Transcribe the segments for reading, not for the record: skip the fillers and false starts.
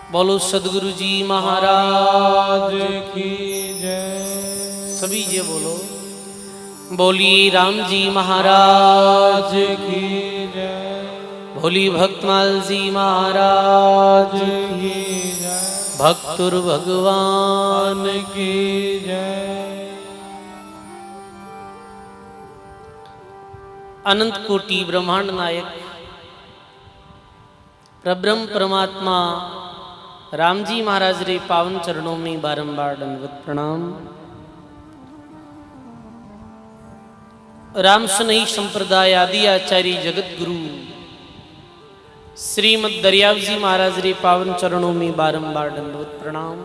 बोलो सदगुरु जी महाराज की जय। सभी ये बोलो। बोलिए राम जी महाराज की जय। भोली भक्तमाल जी महाराज की जय। भक्तुर भगवान की जय। अनंत कोटि ब्रह्मांड नायक परब्रह्म परमात्मा राम जी महाराज रे पावन चरणों में बारंबार दंडवत प्रणाम। राम सनई संप्रदाय आदि आचार्य जगत गुरु श्रीमद दरियाव जी महाराज रे पावन चरणों में बारंबार दंडवत प्रणाम।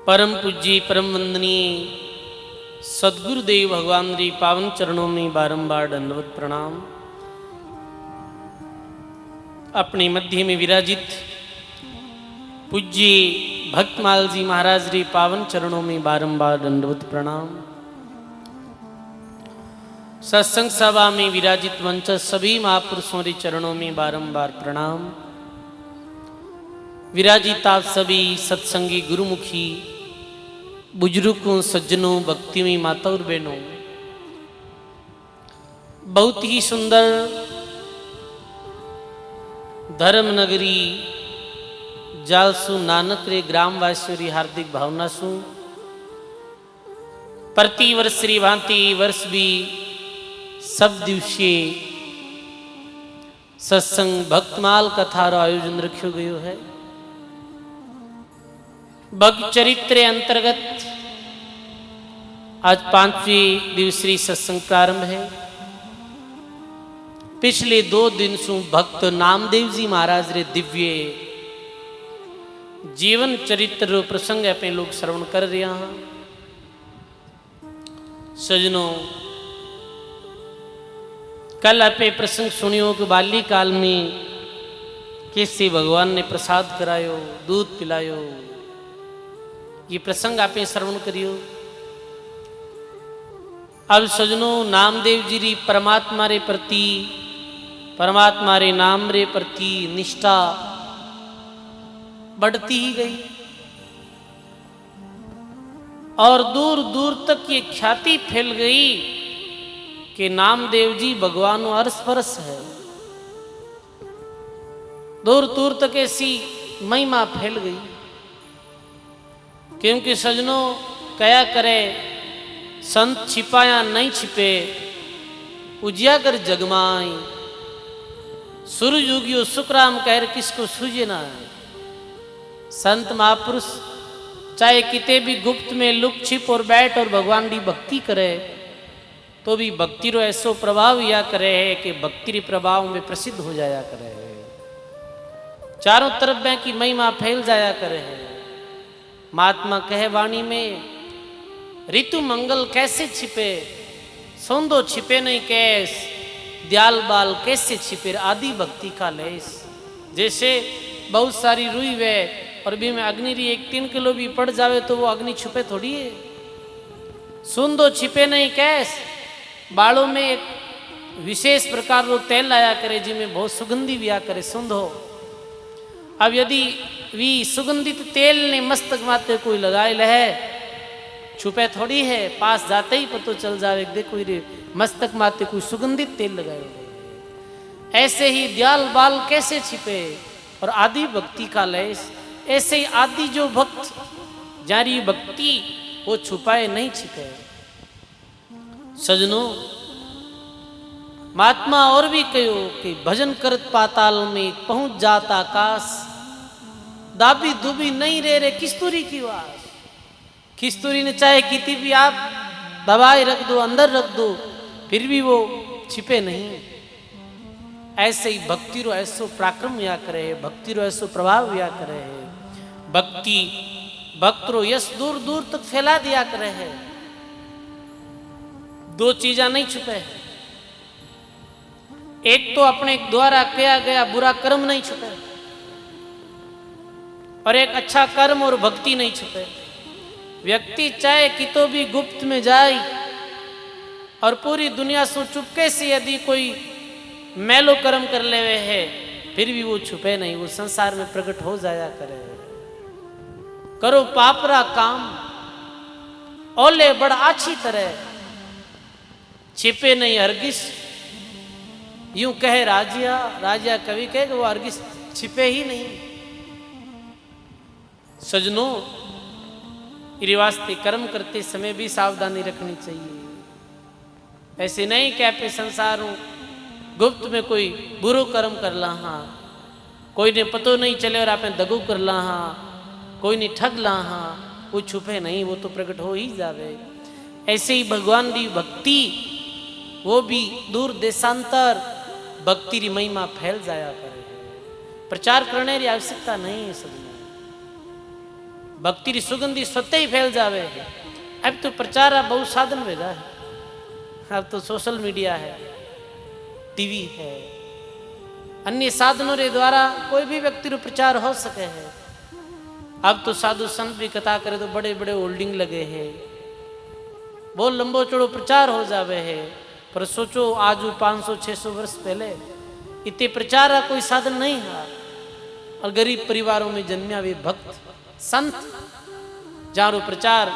परम पूज्य परम वंदनीय सदगुरुदेव भगवान रे पावन चरणों में बारंबार दंडवत प्रणाम। अपने मध्य में विराजित पूज्य भक्तमाल जी महाराज रे पावन चरणों में बारंबार दंडवत प्रणाम। सत्संग सभा में विराजित मंच सभी महापुरुषों रे चरणों में बारंबार प्रणाम। विराजित आप सभी सत्संगी गुरुमुखी बुजुर्गों सज्जनों भक्तिमयी माता और बहनों, बहुत ही सुंदर धर्म नगरी जालसु नानक रे ग्रामवासियों री हार्दिक भावना सु प्रति वर्ष री भांति वर्ष भी सब दिवसीय सत्संग भक्तमाल कथा रो आयोजन रखियो गयो है। भक्त चरित्र अंतर्गत आज 5वीं दिवसीय सत्संग प्रारंभ है। पिछले 2 दिन सु भक्त नामदेव जी महाराज रे दिव्य जीवन चरित्र प्रसंग अपने लोग श्रवण कर रहे हैं। सजनों, कल आपे प्रसंग सुनियो कि बाल्यकाल में कैसे भगवान ने प्रसाद करायो, दूध पिलायो, ये प्रसंग आपे श्रवण करियो। अब सजनों, नामदेव जी री परमात्मा रे प्रति, परमात्मा रे नाम रे प्रति निष्ठा बढ़ती ही गई और दूर दूर तक ये ख्याति फैल गई कि नामदेव जी भगवान अरस परस है। दूर दूर तक ऐसी महिमा फैल गई। क्योंकि सजनों, कया करे संत छिपाया नहीं छिपे, उजियागर जगमाई, सूरज उगियो सुखराम कहर किसको सूझे ना है। संत महापुरुष चाहे किते भी गुप्त में लुक छिप और बैठ और भगवान की भक्ति करे तो भी भक्ति रो ऐसो प्रभाव या करे है कि भक्ति रे प्रभाव में प्रसिद्ध हो जाया करे है। चारों तरफ में की महिमा फैल जाया करे है। महात्मा कहे वाणी में, ऋतु मंगल कैसे छिपे, सौंदो छिपे नहीं कैस, दयाल बाल कैसे छिपे आदि भक्ति का लेस। जैसे बहुत सारी रुई वे और भी में अग्नि री 1-3 किलो भी पड़ जावे तो वो अग्नि छुपे थोड़ी है। सुंदो छिपे नहीं कैस, बालों में एक विशेष प्रकार रो तेल आया करे जिसमें बहुत सुगंधी भी आ करे सुंदो। अब यदि वी सुगंधित तेल ने मस्तक माते कोई लगाए लहे, छुपे थोड़ी है, पास जाते ही पतो चल जावे देखो रे मस्तक माते कोई सुगंधित तेल लगाए। ऐसे ही दयाल बाल कैसे छिपे और आदि भक्ति का लेस, ऐसे ही आदि जो भक्त जारी भक्ति वो छुपाए नहीं छिपे। सजनों, महात्मा और भी कहो कि भजन करत पाताल में पहुंच जाता आकाश, दाबी दुबी नहीं रे किस्तूरी की वास। किस्तूरी ने चाहे कितनी भी आप दबाए रख दो, अंदर रख दो, फिर भी वो छिपे नहीं। ऐसे ही भक्ति रो ऐसो पराक्रम या करे है, भक्ति रो ऐसो प्रभाव या करे है। भक्ति भक्त रो यश दूर दूर तक फैला दिया करे है। 2 चीजा नहीं छुपे, एक तो अपने द्वारा किया गया बुरा कर्म नहीं छुपे और एक अच्छा कर्म और भक्ति नहीं छुपे। व्यक्ति चाहे कितो भी गुप्त में जाए और पूरी दुनिया से चुपके से यदि कोई मैलो कर्म कर लेवे है फिर भी वो छुपे नहीं, वो संसार में प्रकट हो जाया करे। करो पापरा काम ओले बड़ा अच्छी तरह, छिपे नहीं हरगिज। यूं कहे राजिया, राजिया कवि कहे कि वो हरगिज छिपे ही नहीं। सजनों, वास्ते कर्म करते समय भी सावधानी रखनी चाहिए। ऐसे नहीं कि आप संसार हूं गुप्त में कोई बुरो कर्म कर ला, हाँ कोई ने पतो नहीं चले और आपने दगो कर ला, हाँ कोई ने ठग ला, हाँ वो छुपे नहीं, वो तो प्रकट हो ही जावे। ऐसे ही भगवान की भक्ति, वो भी दूर देशांतर भक्ति री महिमा फैल जाया करे। प्रचार करने की आवश्यकता नहीं है सजनों, भक्ति री सुगंधी स्वतः ही फैल जावे। अब तो प्रचार बहुत साधन भेजा है, अब तो सोशल मीडिया है, टीवी है, अन्य साधनों के द्वारा कोई भी व्यक्ति रो प्रचार हो सके है। अब तो साधु संत भी कथा करे तो बड़े बड़े होल्डिंग लगे हैं, बहुत लंबो चौड़ो प्रचार हो जावे है। पर सोचो आज 500-600 वर्ष पहले इतने प्रचार का कोई साधन नहीं था, और गरीब परिवारों में जन्मिया वे भक्त संत जारो प्रचार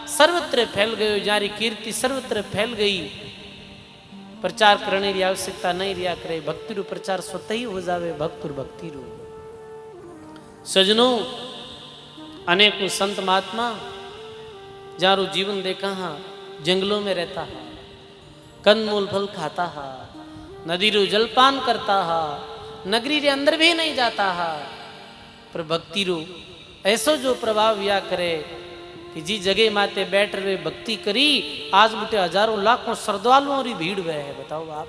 सर्वत्र फैल गयो, जारी कीर्ति सर्वत्र फैल गई। प्रचार करने की आवश्यकता नहीं रिया करे, भक्ति रो प्रचार स्वतः ही हो जावे। भक्त और भक्ति रो सजनों, अनेकों संत महात्मा जारो जीवन देखा हाँ जंगलों में रहता है, कंदमूल फल खाता है, नदी रो जलपान करता है, नगरी के अंदर भी नहीं जाता है। पर भक्ति रो ऐसो जो प्रभाव या करे कि जी जगह माते बैठ रहे भक्ति करी, आज मुझे हजारों लाखों श्रद्धालुओं की भीड़ वह है। बताओ आप,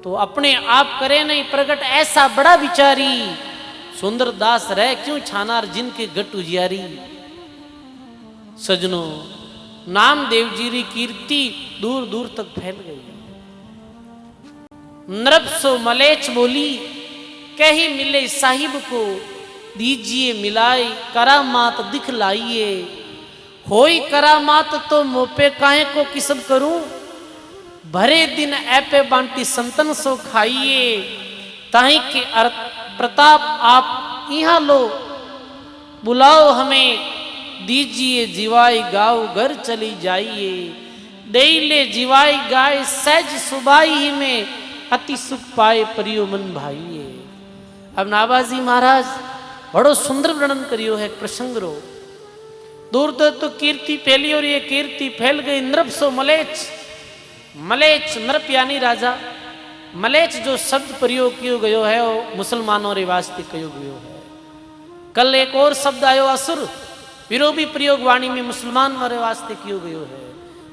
तो अपने आप करे नहीं प्रकट ऐसा बड़ा विचारी, सुंदर दास रह क्यों छानार जिनके गट उजियारी। सजनों, नामदेव जी की कीर्ति दूर दूर तक फैल गई। नृपसो मलेच बोली, कही मिले साहिब को, दीजिए मिलाई करामात दिखलाइए। होई करामात तो मोपे काहे को किसब करूं, भरे दिन ऐपे बांटी संतन सो खाइए। ताही के प्रताप आप यहाँ लो, बुलाओ हमें दीजिए जीवाई गाओ घर चली जाइए। डेले जीवाई गाय सहज सुबाई ही में, अति सुख पाए परियो मन भाइये। अब नाबाजी महाराज बड़ो सुंदर वर्णन करियो है प्रसंग रो। दूर दूर तो कीर्ति फैली और ये कीर्ति फैल गई। नृपसो मलेच, मलेच नृप यानी राजा, मलेच जो शब्द प्रयोग कियो गयो है वो मुसलमानों रे वास्ते कयो गयो है। कल एक और शब्द आयो असुर, विरो भी प्रयोग वाणी में मुसलमान वाले वास्ते कियो गयो है।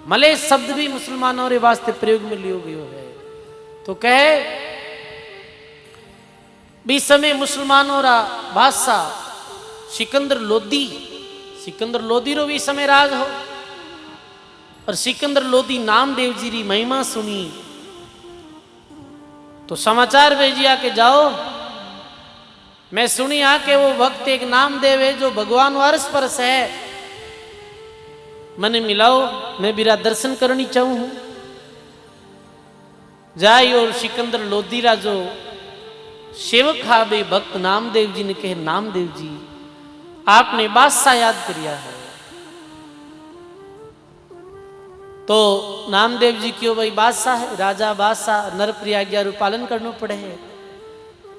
मलेच शब्द भी मुसलमानों रे वास्ते प्रयोग में लियो गयो है। तो कहे भी समय मुसलमानों रा बादशाह सिकंदर लोदी, सिकंदर लोदी रो भी समय राज हो, और सिकंदर लोदी नामदेव जी री महिमा सुनी तो समाचार भेजिया के जाओ, मैं सुनी आके वो भक्त एक नामदेव है जो भगवान वारस परस है, मने मिलाओ, मैं बिरा दर्शन करनी चाहूं हूं। जाई और सिकंदर लोदीरा जो सेवक हा बे भक्त नामदेव जी ने कहे, नामदेव जी आपने बादशाह याद करिया है। तो नामदेव जी क्यों भाई बादशाह है, राजा बादशाह नरप्रिय आज्ञा रू पालन करना पड़े है।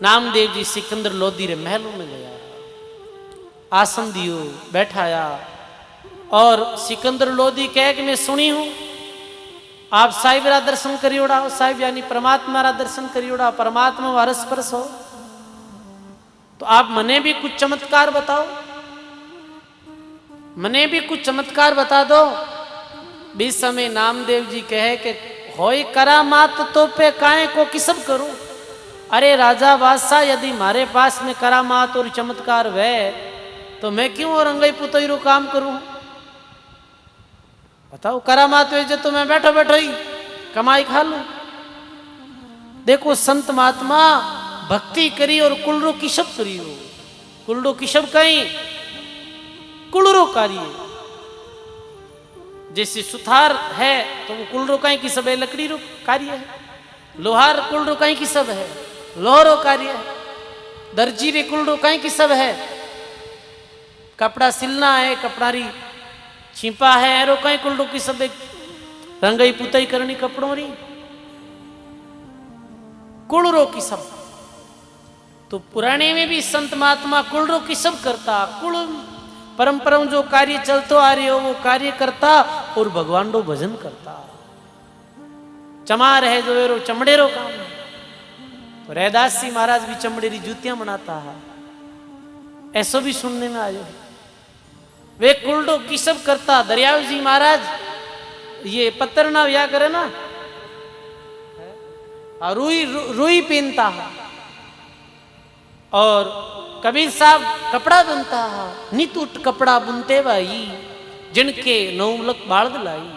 नामदेव जी सिकंदर लोदी रे महलों में गया, आसन दियो बैठाया, और सिकंदर लोदी कह कि मैं सुनी हूं आप साहिब रा दर्शन करियोड़ा, साहिब यानी परमात्मा रा दर्शन करियोड़ा, परमात्मा वारस परस हो, तो आप मने भी कुछ चमत्कार बताओ, मने भी कुछ चमत्कार बता दो। बीस समय नामदेव जी कहे कि होई करामात तो पे काहे को किसब करूं। अरे राजा बादशाह, यदि मारे पास में करामात और चमत्कार वे तो मैं क्यों औरंगई पुतई रो काम करूं। बताओ, करामात वे तो मैं बैठो बैठो ही कमाई खा लूं। देखो संत महात्मा भक्ति करी और कुलरो किशब करी हो, कुलरो किशब कहीं कुलरो कार्य, जैसे सुथार है तो वो कुल रुकाई की सब है, लकड़ी रो कार्य है, लोहार कुल रुकाई की सब है, लोहरो कार्य है। दर्जी रे कुलडो कहीं की सब है, कपड़ा सिलना है, कपड़ा री छिपा है, एरो कहीं कुलडो की सब एक रंगई पुतई करनी कपड़ों री कुलरो की सब। तो पुराने में भी संत महात्मा कुलरो की सब करता, कुल परंपरा जो कार्य चलतो आ रही हो वो कार्य करता और भगवान रो भजन करता। चमार है जो एरो चमड़े रो काम है। तो रैदास जी महाराज भी चमड़े री जूतियां बनाता है, ऐसो भी सुनने में आयो। वे कुलडो की सब करता। दरियाव जी महाराज ये पत्थर ना या करे ना, रुई रुई पहनता है। और कबीर साहब कपड़ा बुनता है, नित उठ कपड़ा बुनते भाई जिनके नौमलक बाढ़ लाई।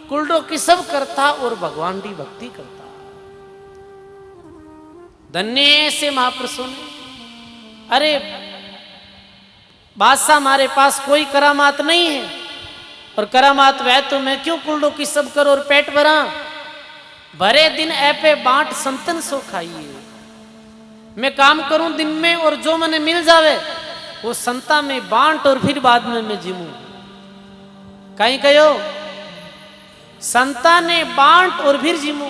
कुलडो की सब करता और भगवान की भक्ति करता। धन्य से महापुरुषों ने, अरे बादशाह हमारे पास कोई करामात नहीं है, और करामात वह तो मैं क्यों कुलडो की सब करो और पेट भरा। भरे दिन ऐपे बांट संतन सो खाइए। मैं काम करूं दिन में और जो मैंने मिल जावे वो संता में बांट और फिर बाद में मैं जिमू। कहीं कहो संता ने बांट और फिर जिमू।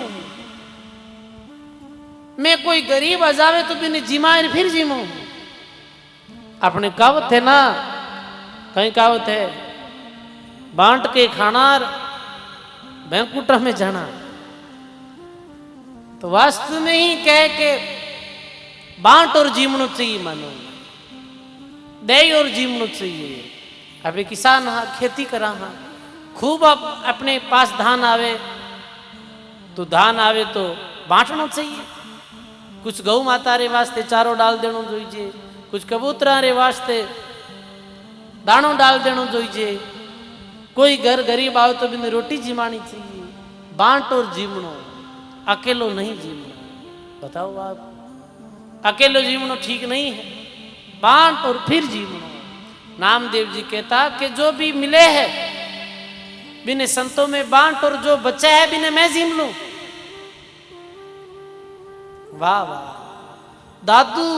मैं कोई गरीब आ जावे तो बिन जिमाए फिर जिमू। अपने कहावत है ना, कहीं कहावत है बांट के खाना बैंकुटा में जाना। तो वास्तव में ही कह के बांट और जीवनो चाहिए, मानो दे और जीवनो चाहिए। अभी किसान हाँ खेती करा हाँ खूब अपने पास धान आवे तो धान आवे तो बांटना चाहिए। कुछ गौ माता रे वास्ते चारो डाल देनो जोईजे, कुछ कबूतरा रे वास्ते दाणो डाल देनो जोईजे। कोई घर गरीब आओ तो बिन रोटी जिमानी चाहिए। बांट और जीवनो, अकेलो नहीं जीवनो। बताओ आप, अकेलो जीवनो ठीक नहीं है, बांट और फिर जीवनो। नामदेव जी कहता कि जो भी मिले है बिने संतों में बांट, और जो बचा है बिने मैं जीव लूं। वाह वाह। दादू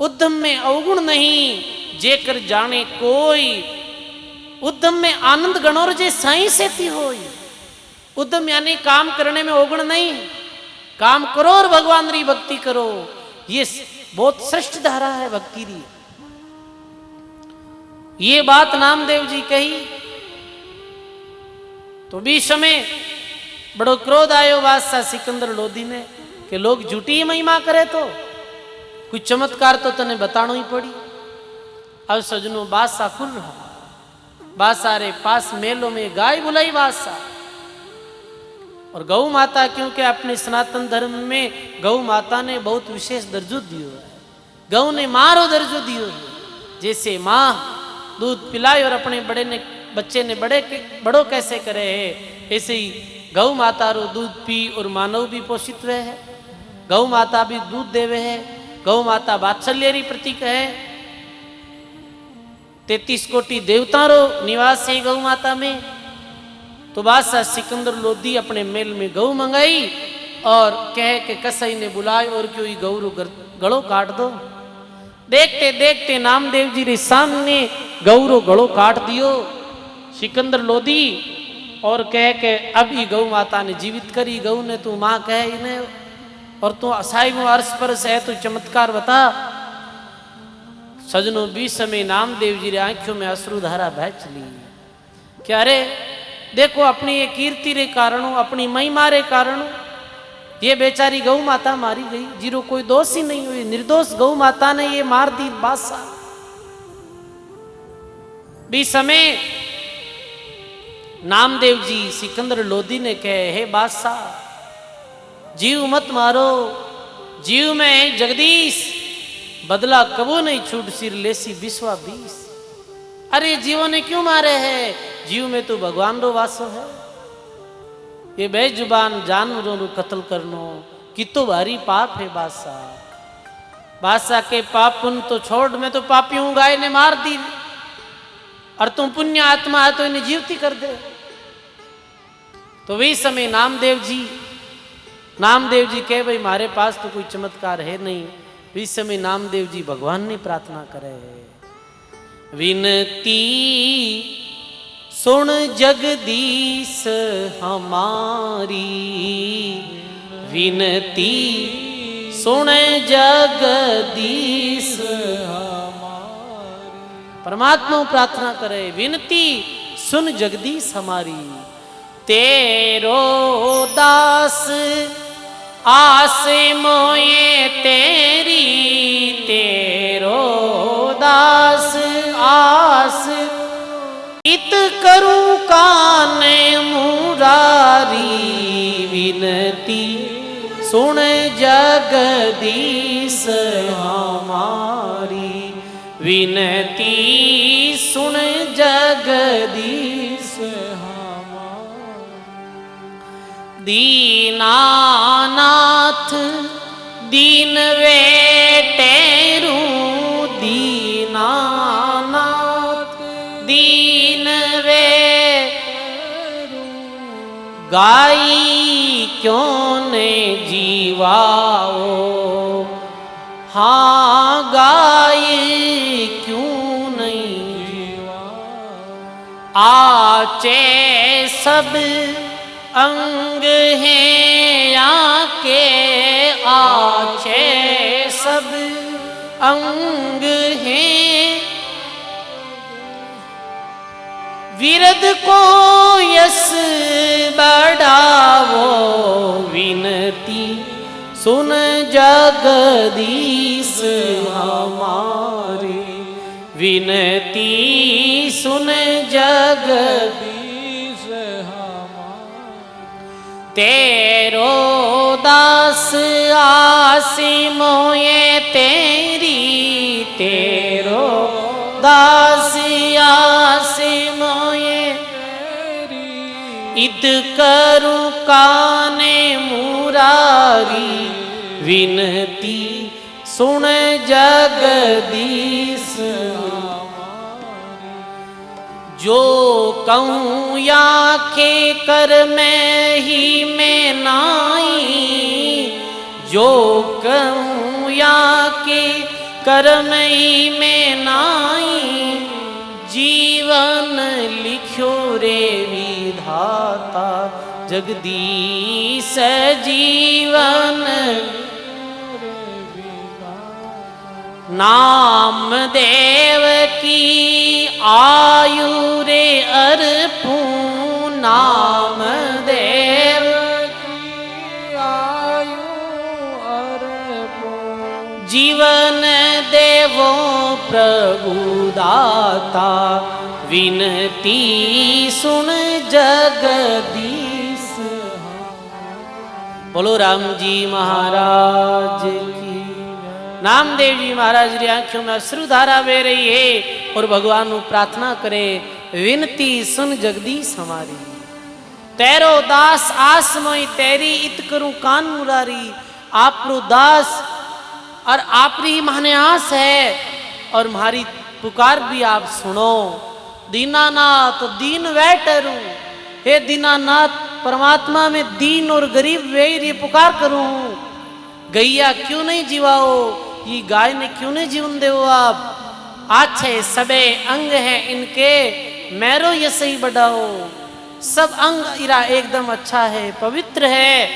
उद्यम में अवगुण नहीं, जेकर जाने कोई। उद्यम में आनंद गणोर जे साई सेती होई। उद्यम यानी काम करने में अवगुण नहीं, काम करो और भगवान री भक्ति करो। ये बहुत श्रेष्ठ धारा है भक्ति री। ये बात नामदेव जी कही तो भी समय बड़ो क्रोध आयो बादशाह सिकंदर लोधी ने कि लोग झूठी महिमा करे तो कुछ चमत्कार तो तने बताना ही पड़ी। अब सजनो बादशाह खुल रहा। बादशाह रे पास मेलों में गाय बुलाई बादशाह, और गौ माता, क्योंकि अपने सनातन धर्म में गौ माता ने बहुत विशेष दर्जो दियो है। गौ ने मां रो दर्जो दियो है। जैसे माँ दूध पिलाए और अपने बड़े ने बच्चे ने बड़ो कैसे करे है, ऐसे ही गौ माता रो दूध पी और मानव भी पोषित रहे है। गौ माता भी दूध देवे है। गौ माता वात्सल्य री प्रतीक है। 33 कोटि देवता रो निवास है गौ माता में। तो बादशाह सिकंदर लोधी अपने मेल में गौ मंगाई और कह के कसाई ने बुलाए और क्यों गौ रो गड़ो काट दो। देखते देखते नामदेव जी रे सामने गौ रो गड़ो काट दियो सिकंदर लोधी, और कह के अब ही गौ माता ने जीवित करी। गौ ने तू माँ कहे इन्हें, और तू असाई में अर्श पर है तो चमत्कार बता। सजनों 20 समय नामदेव जी रे आंखों में अश्रुधारा बह चली। क्या रे देखो अपनी ये कीर्ति रे कारणों, अपनी महिमा रे कारणों ये बेचारी गौ माता मारी गई, जीरो कोई दोष ही नहीं हुई। निर्दोष गौ माता ने ये मार दी बादशाह। भी समय नामदेव जी सिकंदर लोधी ने कहे, हे बादशाह जीव मत मारो, जीव में है जगदीश, बदला कबो नहीं छूट सिर लेसी बिस्वा 20। अरे जीवों ने क्यों मारे हैं? जीव में तो भगवान रो वासो है। ये बेजुबान जानवरों रो कत्ल करनो कितो भारी पाप है बादशाह। बादशाह के पाप पुण्य तो छोड़, मैं तो पापी हूं, गाय ने मार दी, और तुम पुण्य आत्मा है तो इन्हें जीवती कर दे। तो वही समय नामदेव जी नामदेव जी कहे भाई मारे पास तो कोई चमत्कार है नहीं। इस समय नामदेव जी भगवान ने प्रार्थना करे, विनती सुन जगदीश हमारी, विनती सुन जगदीश हमारी। परमात्मा प्रार्थना करे, विनती सुन जगदीश हमारी, तेरो दास आस मोये तेरी, तेरो दास आस इत करूं कान मुरारी, विनती सुन जगदीश हमारी, विनती सुन जगदीश हमारी। दीनानाथ दीन वे टेरू, दीनानाथ दीन वे गाई क्यों ने जीवाओ, हाँ गाई क्यों नहीं जीवाओ। आचे सब अंग हैं आके, आचे सब अंग हैं, विरद को यस बढ़ावो, विनती सुन जगदीश हमारी, विनती सुन जगदीश हमारी। तेरो दास आसी मोये तेरी, तेरो दास आसी मोये तेरी, इत करूं काने मुरारी, विनती सुन जगदीश हमारी। जो कहूँ या के कर मैं ही में नाई, जो कहूँ या के कर्म ही में नाई, जीवन लिख्यो रे विधाता, जगदीश जीवन नाम देव की आयु रे अर्पूं, नाम देव की आयु अर्पूं, जीवन देवो प्रभु दाता, विनती सुन जगदीश। बोलो राम जी महाराज की। नामदेव जी महाराज री आंखों में अश्रुधारा बह रही है और भगवान प्रार्थना करे, विनती सुन जगदीश हमारी, तेरो दास आस मोई तेरी, इत करूं कान मुरारी। आप दास और आप ही माने आस है और हमारी पुकार भी आप सुनो। दीनानाथ दीन वे टरूं, हे दीनानाथ परमात्मा में दीन और गरीब वे ये पुकार करूं। गैया क्यों नहीं जीवाओ, ये गाय ने क्यों नहीं जीवन देवो आप। अच्छे सबे अंग हैं इनके, मेरो ये सही बढ़ाओ। सब अंग इरा एकदम अच्छा है, पवित्र है,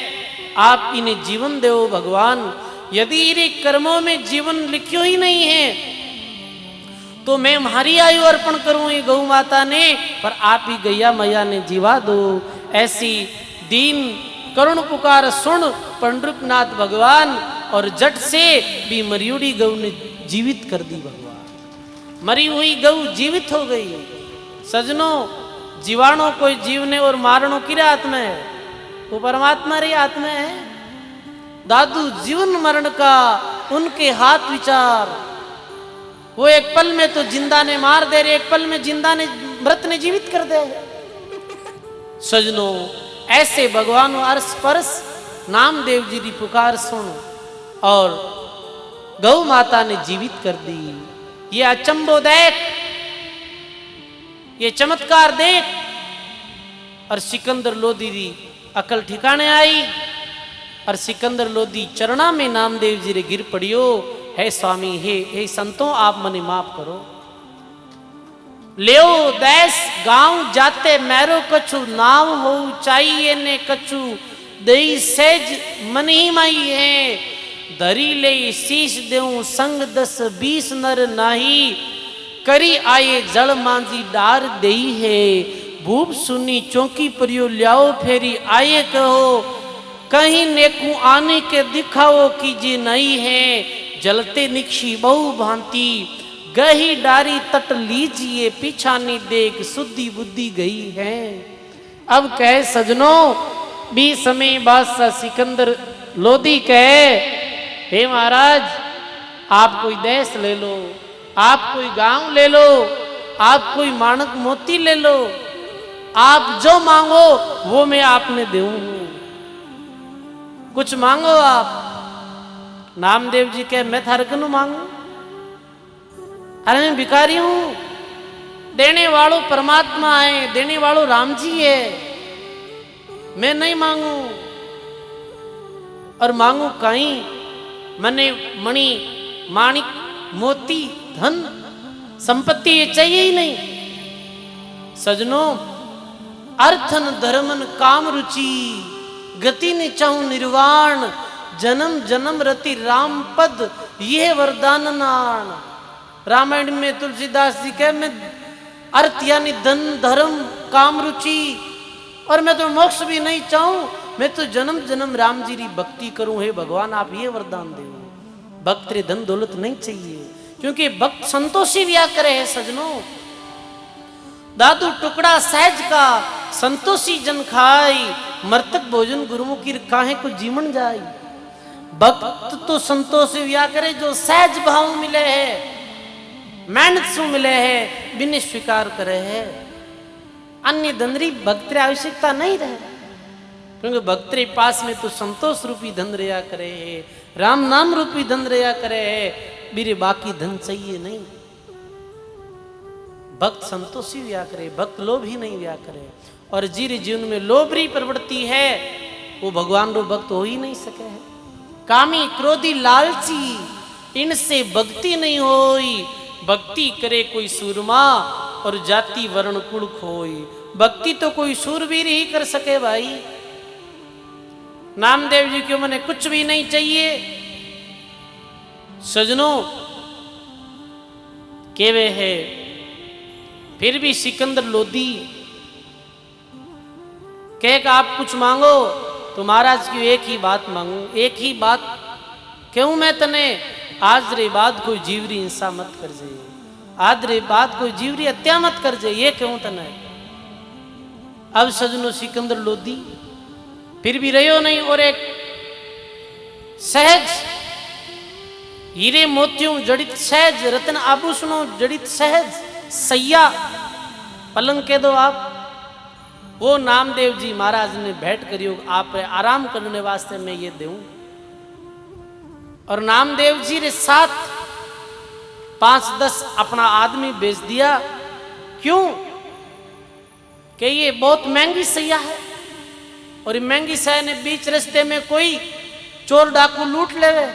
आप इन्हें जीवन देव भगवान। यदि इरे कर्मों में जीवन लिखियो ही नहीं है तो मैं हमारी आयु अर्पण करूं ये गौ माता ने, पर आप ही गैया मैया ने जीवा दो। ऐसी दीन करुण पुकार सुन पंडुरनाथ भगवान, और जट से भी मरियुड़ी गौ ने जीवित कर दी भगवान। मरी हुई गौ जीवित हो गई। सजनों, जीवाणु कोई जीवने और मारणो किरे हाथ में है, वो परमात्मा रे हाथ में है। दादू जीवन मरण का उनके हाथ विचार। वो एक पल में तो जिंदा ने मार दे रहे, एक पल में जिंदा ने मृत ने जीवित कर दे। सजनों, ऐसे भगवान अर्श परस नामदेव जी की पुकार सुन और गौ माता ने जीवित कर दी। ये अचंबो देख, ये चमत्कार देख। और सिकंदर लोधी दी अकल ठिकाने आई। और सिकंदर लोधी चरणा में नामदेव जी रे गिर पड़ियो, है स्वामी हे संतों आप मने माफ करो। लेओ देश गांव जाते मैरो कछु नाव हो चाहिए ने कछु दई सेज मन ही माई है, धरी ले शीश देऊं संग 10-20 नर नाही, करी आए जल मांझी डार देई है, भूप सुनी चौकी परियो ल्याओ फेरी आए कहो, कहीं नेकू आने के दिखाओ कीजिए नहीं है, जलते निक्षी बहु भांति गही डारी तट लीजिए, पीछा नहीं देख सुद्धि बुद्धि गई है। अब कहे सजनों 20 समय बादशाह सिकंदर लोधी कहे, हे महाराज आप कोई देश ले लो, आप कोई गांव ले लो, आप कोई माणक मोती ले लो, आप जो मांगो वो मैं आपने दूं, कुछ मांगो आप। नामदेव जी कहे मैं थारे कनु मांगू, अरे मैं भिखारी हूं, देने वालों परमात्मा है, देने वालों राम जी है, मैं नहीं मांगू। और मांगू कहीं मने मणि माणिक मोती धन संपत्ति ये चाहिए ही नहीं। सजनों अर्थन धर्मन काम रुचि गति ने चाहूं निर्वाण, जन्म जन्म रति राम पद ये वरदान नान। रामायण में तुलसीदास जी कहे मैं अर्थ यानी धन धर्म काम रुचि, और मैं तो मोक्ष भी नहीं चाहूं, मैं तो जन्म जन्म राम जी की भक्ति करूं, हे भगवान आप ये वरदान दे। भक्त रे धन दौलत नहीं चाहिए, क्योंकि भक्त संतोषी व्या करे है सजनों। दादू टुकड़ा सहज का संतोषी जन खाई, मर्तक भोजन गुरुमुखी काहे को जीवन जाई। भक्त तो संतोषी व्या करे जो सहज भाव मिले है, मेहनत से मिले है, बिन स्वीकार करे है। अन्य धनरी भक्त आवश्यकता नहीं रहे, क्योंकि भक्त रे पास में तो संतोष रूपी धन रहा करे है, राम नाम रूपी धन रहा करे है, मेरे बाकी धन चाहिए नहीं। भक्त संतोषी व्या करे, भक्त लोभ ही नहीं व्या करे। और जीरे जीवन में लोभरी प्रवृत्ति है, वो भगवान रो भक्त हो ही नहीं सके है। कामी क्रोधी लालची इनसे भक्ति नहीं होई, भक्ति करे कोई सूरमा और जाति वर्ण कुल खोई। भक्ति तो कोई सूरवीर ही कर सके भाई। नामदेव जी क्यों मने कुछ भी नहीं चाहिए। सजनों केवे है, फिर भी सिकंदर लोधी कहे आप कुछ मांगो तो महाराज की एक ही बात मांगू, एक ही बात क्यों मैं तने, आज रे बाद कोई जीवरी हिंसा मत कर जाए, आज रे बाद कोई जीवरी हत्या मत कर जाए, ये क्यों तने। अब सजनों सिकंदर लोधी फिर भी रहो नहीं, और एक सहज हीरे मोतियों जड़ित सहज रत्न आभूषणों जड़ित सहज सैया पलंग कह दो आप, वो नामदेव जी महाराज ने भेंट करियो, आप आराम करने वास्ते मैं ये दूं। और नामदेव जी ने साथ 5-10 अपना आदमी बेच दिया। क्यों कि ये बहुत महंगी सैया है, और महंगी सैया ने बीच रास्ते में कोई चोर डाकू लूट लेवे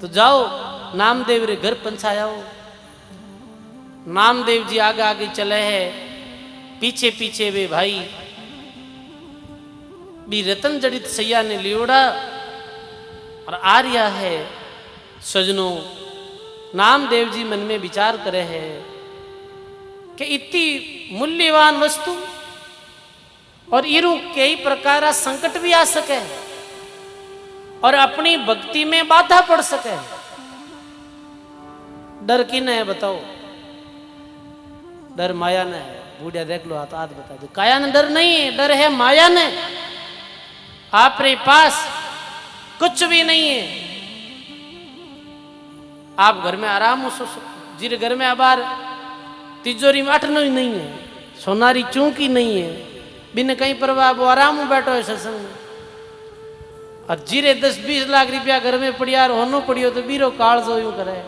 तो जाओ नामदेव रे घर पंचायाओ। नामदेव जी आगे आगे चले हैं, पीछे पीछे वे भाई भी रतन जड़ित सैया ने लियोड़ा और आ रिया है। सजनों नामदेव जी मन में विचार करे है कि इतनी मूल्यवान वस्तु और इरू कई प्रकार संकट भी आ सके और अपनी भक्ति में बाधा पड़ सके। डर किन है बताओ? डर माया ने है। बूढ़िया देख लो हाथ बता दो, काया ने डर नहीं है, डर है माया ने। आपके पास कुछ भी नहीं है, आप घर में आराम हो सकते। जिर घर में अबार तिजोरी में अठन नहीं है, सोनारी चौकी नहीं है, बिन कहीं परवाह वो आराम में बैठो है सत्संग में। और जीरे 10-20 लाख रुपया घर में पड़िया होनो पड़ियो तो बीरो काल जो यूं करे,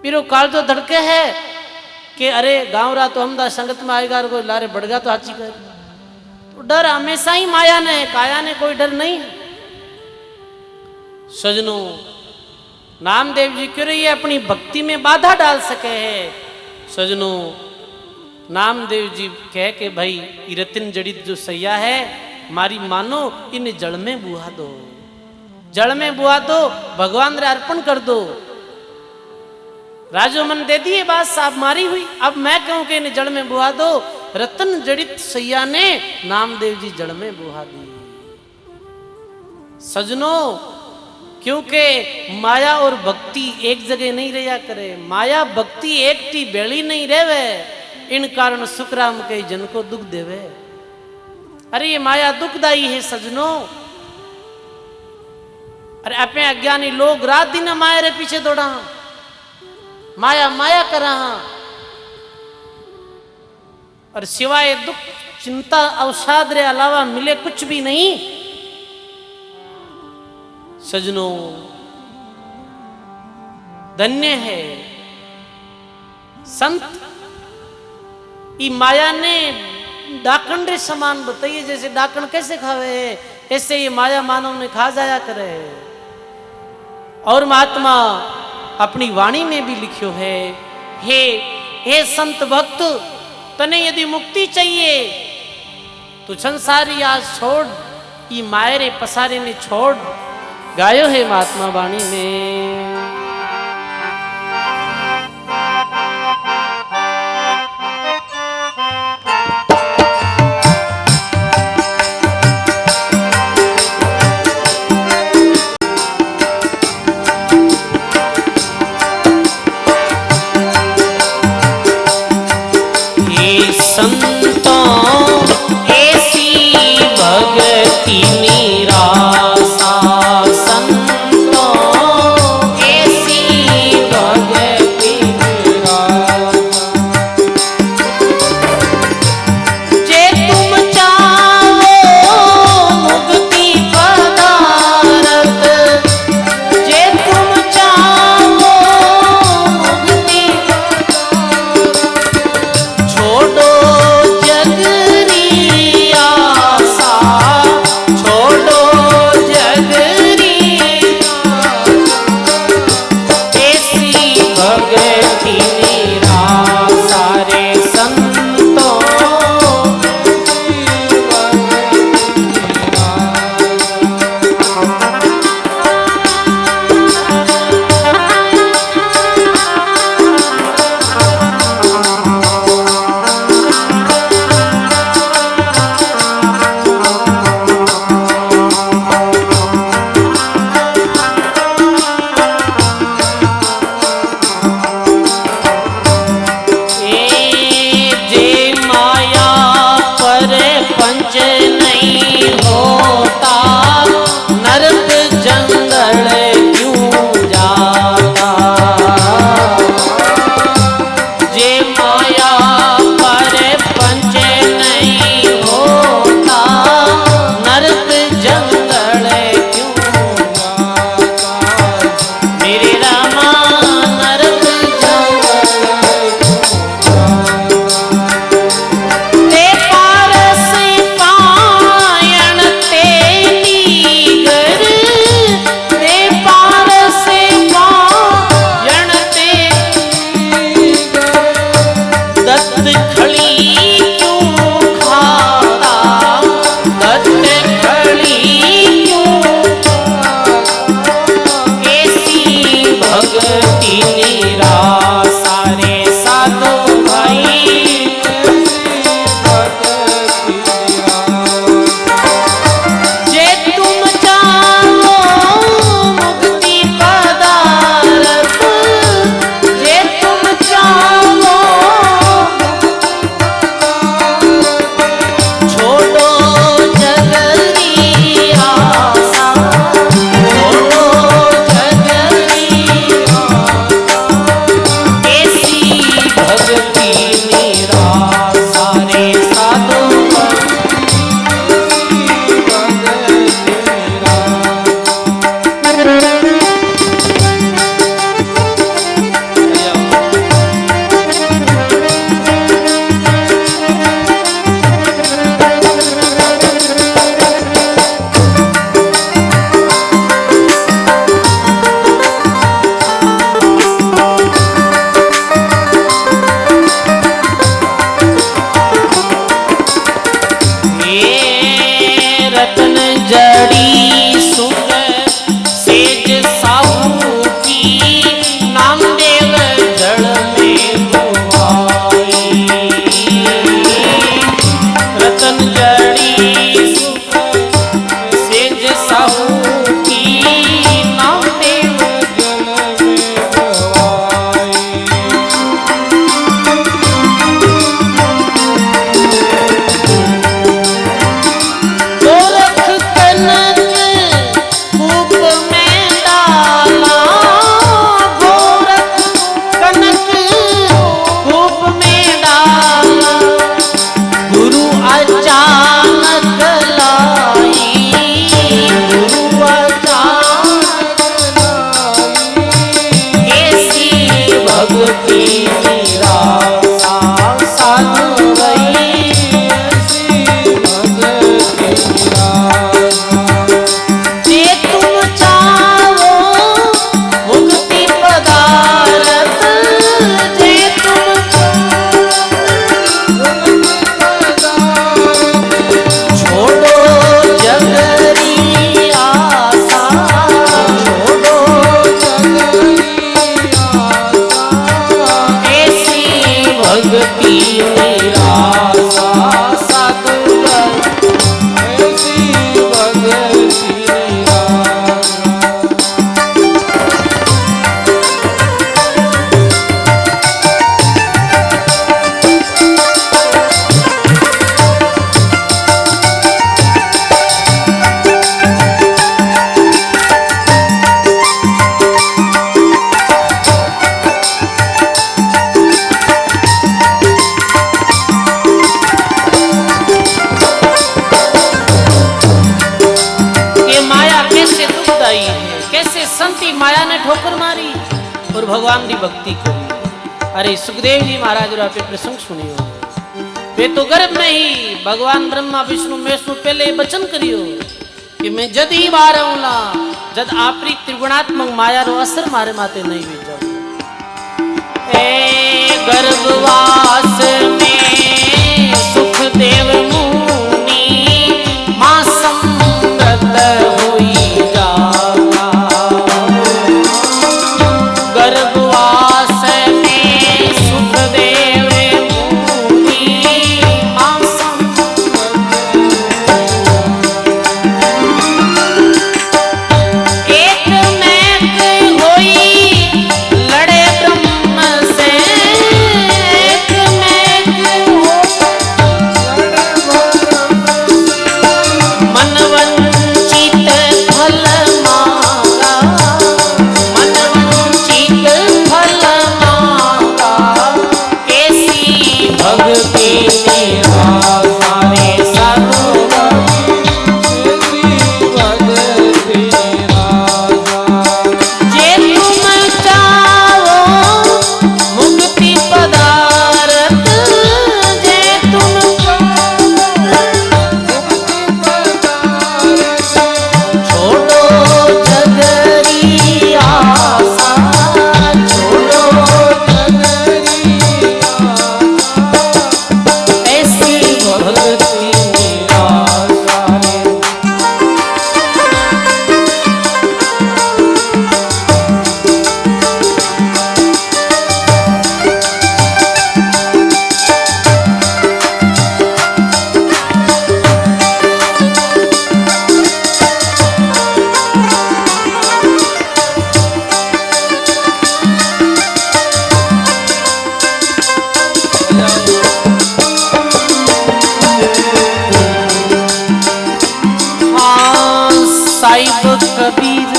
बीरो काल जो धड़के है कि अरे गाँव रा तो हमदा संगत में आएगा, कोई लारे बढ़गा तो हाची कर तो डर हमेशा ही माया ने है, काया ने कोई डर नहीं है। सजनों, नामदेव जी क्यों ये अपनी भक्ति में बाधा डाल सके है। सजनों, नामदेव जी कह के भाई ये रतिन जड़ित जो सैया है मारी मानो, इन जल में बुहा दो, जल में बुहा दो, भगवान रे अर्पण कर दो। राजो मन दे दिए बात साहब मारी हुई, अब मैं कहूं कि इन जड़ में बुहा दो। रतन जड़ित सैया ने नामदेव जी जड़ में बुहा दी। सजनों, क्योंकि माया और भक्ति एक जगह नहीं रहा करे, माया भक्ति एक टी बेली नहीं रेवे, इन कारण सुखराम के जन को दुख देवे। अरे ये माया दुखदाई है सजनों। अरे अपने अज्ञानी लोग रात दिन माया रे पीछे दौड़ा, माया माया करा, और सिवाय दुख चिंता अवसाद रे अलावा मिले कुछ भी नहीं। सजनों, धन्य है संत। ई माया ने डाकण रे समान बताइए, जैसे डाकण कैसे खावे है, ऐसे ये माया मानव ने खा जाया करे। और महात्मा अपनी वाणी में भी लिखियो है, हे संत भक्त, तने यदि मुक्ति चाहिए तो संसारी आज छोड़, ई मायरे पसारे ने छोड़। गायो है महात्मा वाणी में। भक्ति निराशा संतों ऐसी बताई है कैसे संती माया ने ठोकर मारी और भगवान की भक्ति करी। अरे सुखदेव जी महाराज और आप प्रसंग सुनियो। वे तो गर्भ में ही भगवान ब्रह्मा विष्णु महेश पहले वचन करियो कि मैं जद ही बार आऊंगा जद आपरी त्रिगुणात्मक माया रो असर मारे माते नहीं भी जाऊं। ए गर्भवास में सुखदेव मुनि मां समृत हुई जावा। गर्भवास में सुखदेव मुनि मां एक मैक होई लड़े ब्रह्म से। एक मैक मन वंचित फल मांगा। मन वंचित फल मांगा ऐसी भक्ति निरासारे साधु। जे तुम चाहो मुक्ति पदारथ। जे तुम छोड़ो जगरी आशा। छोड़ो ऐसी भक्ति निरासारे। हाँ साहिब कबीर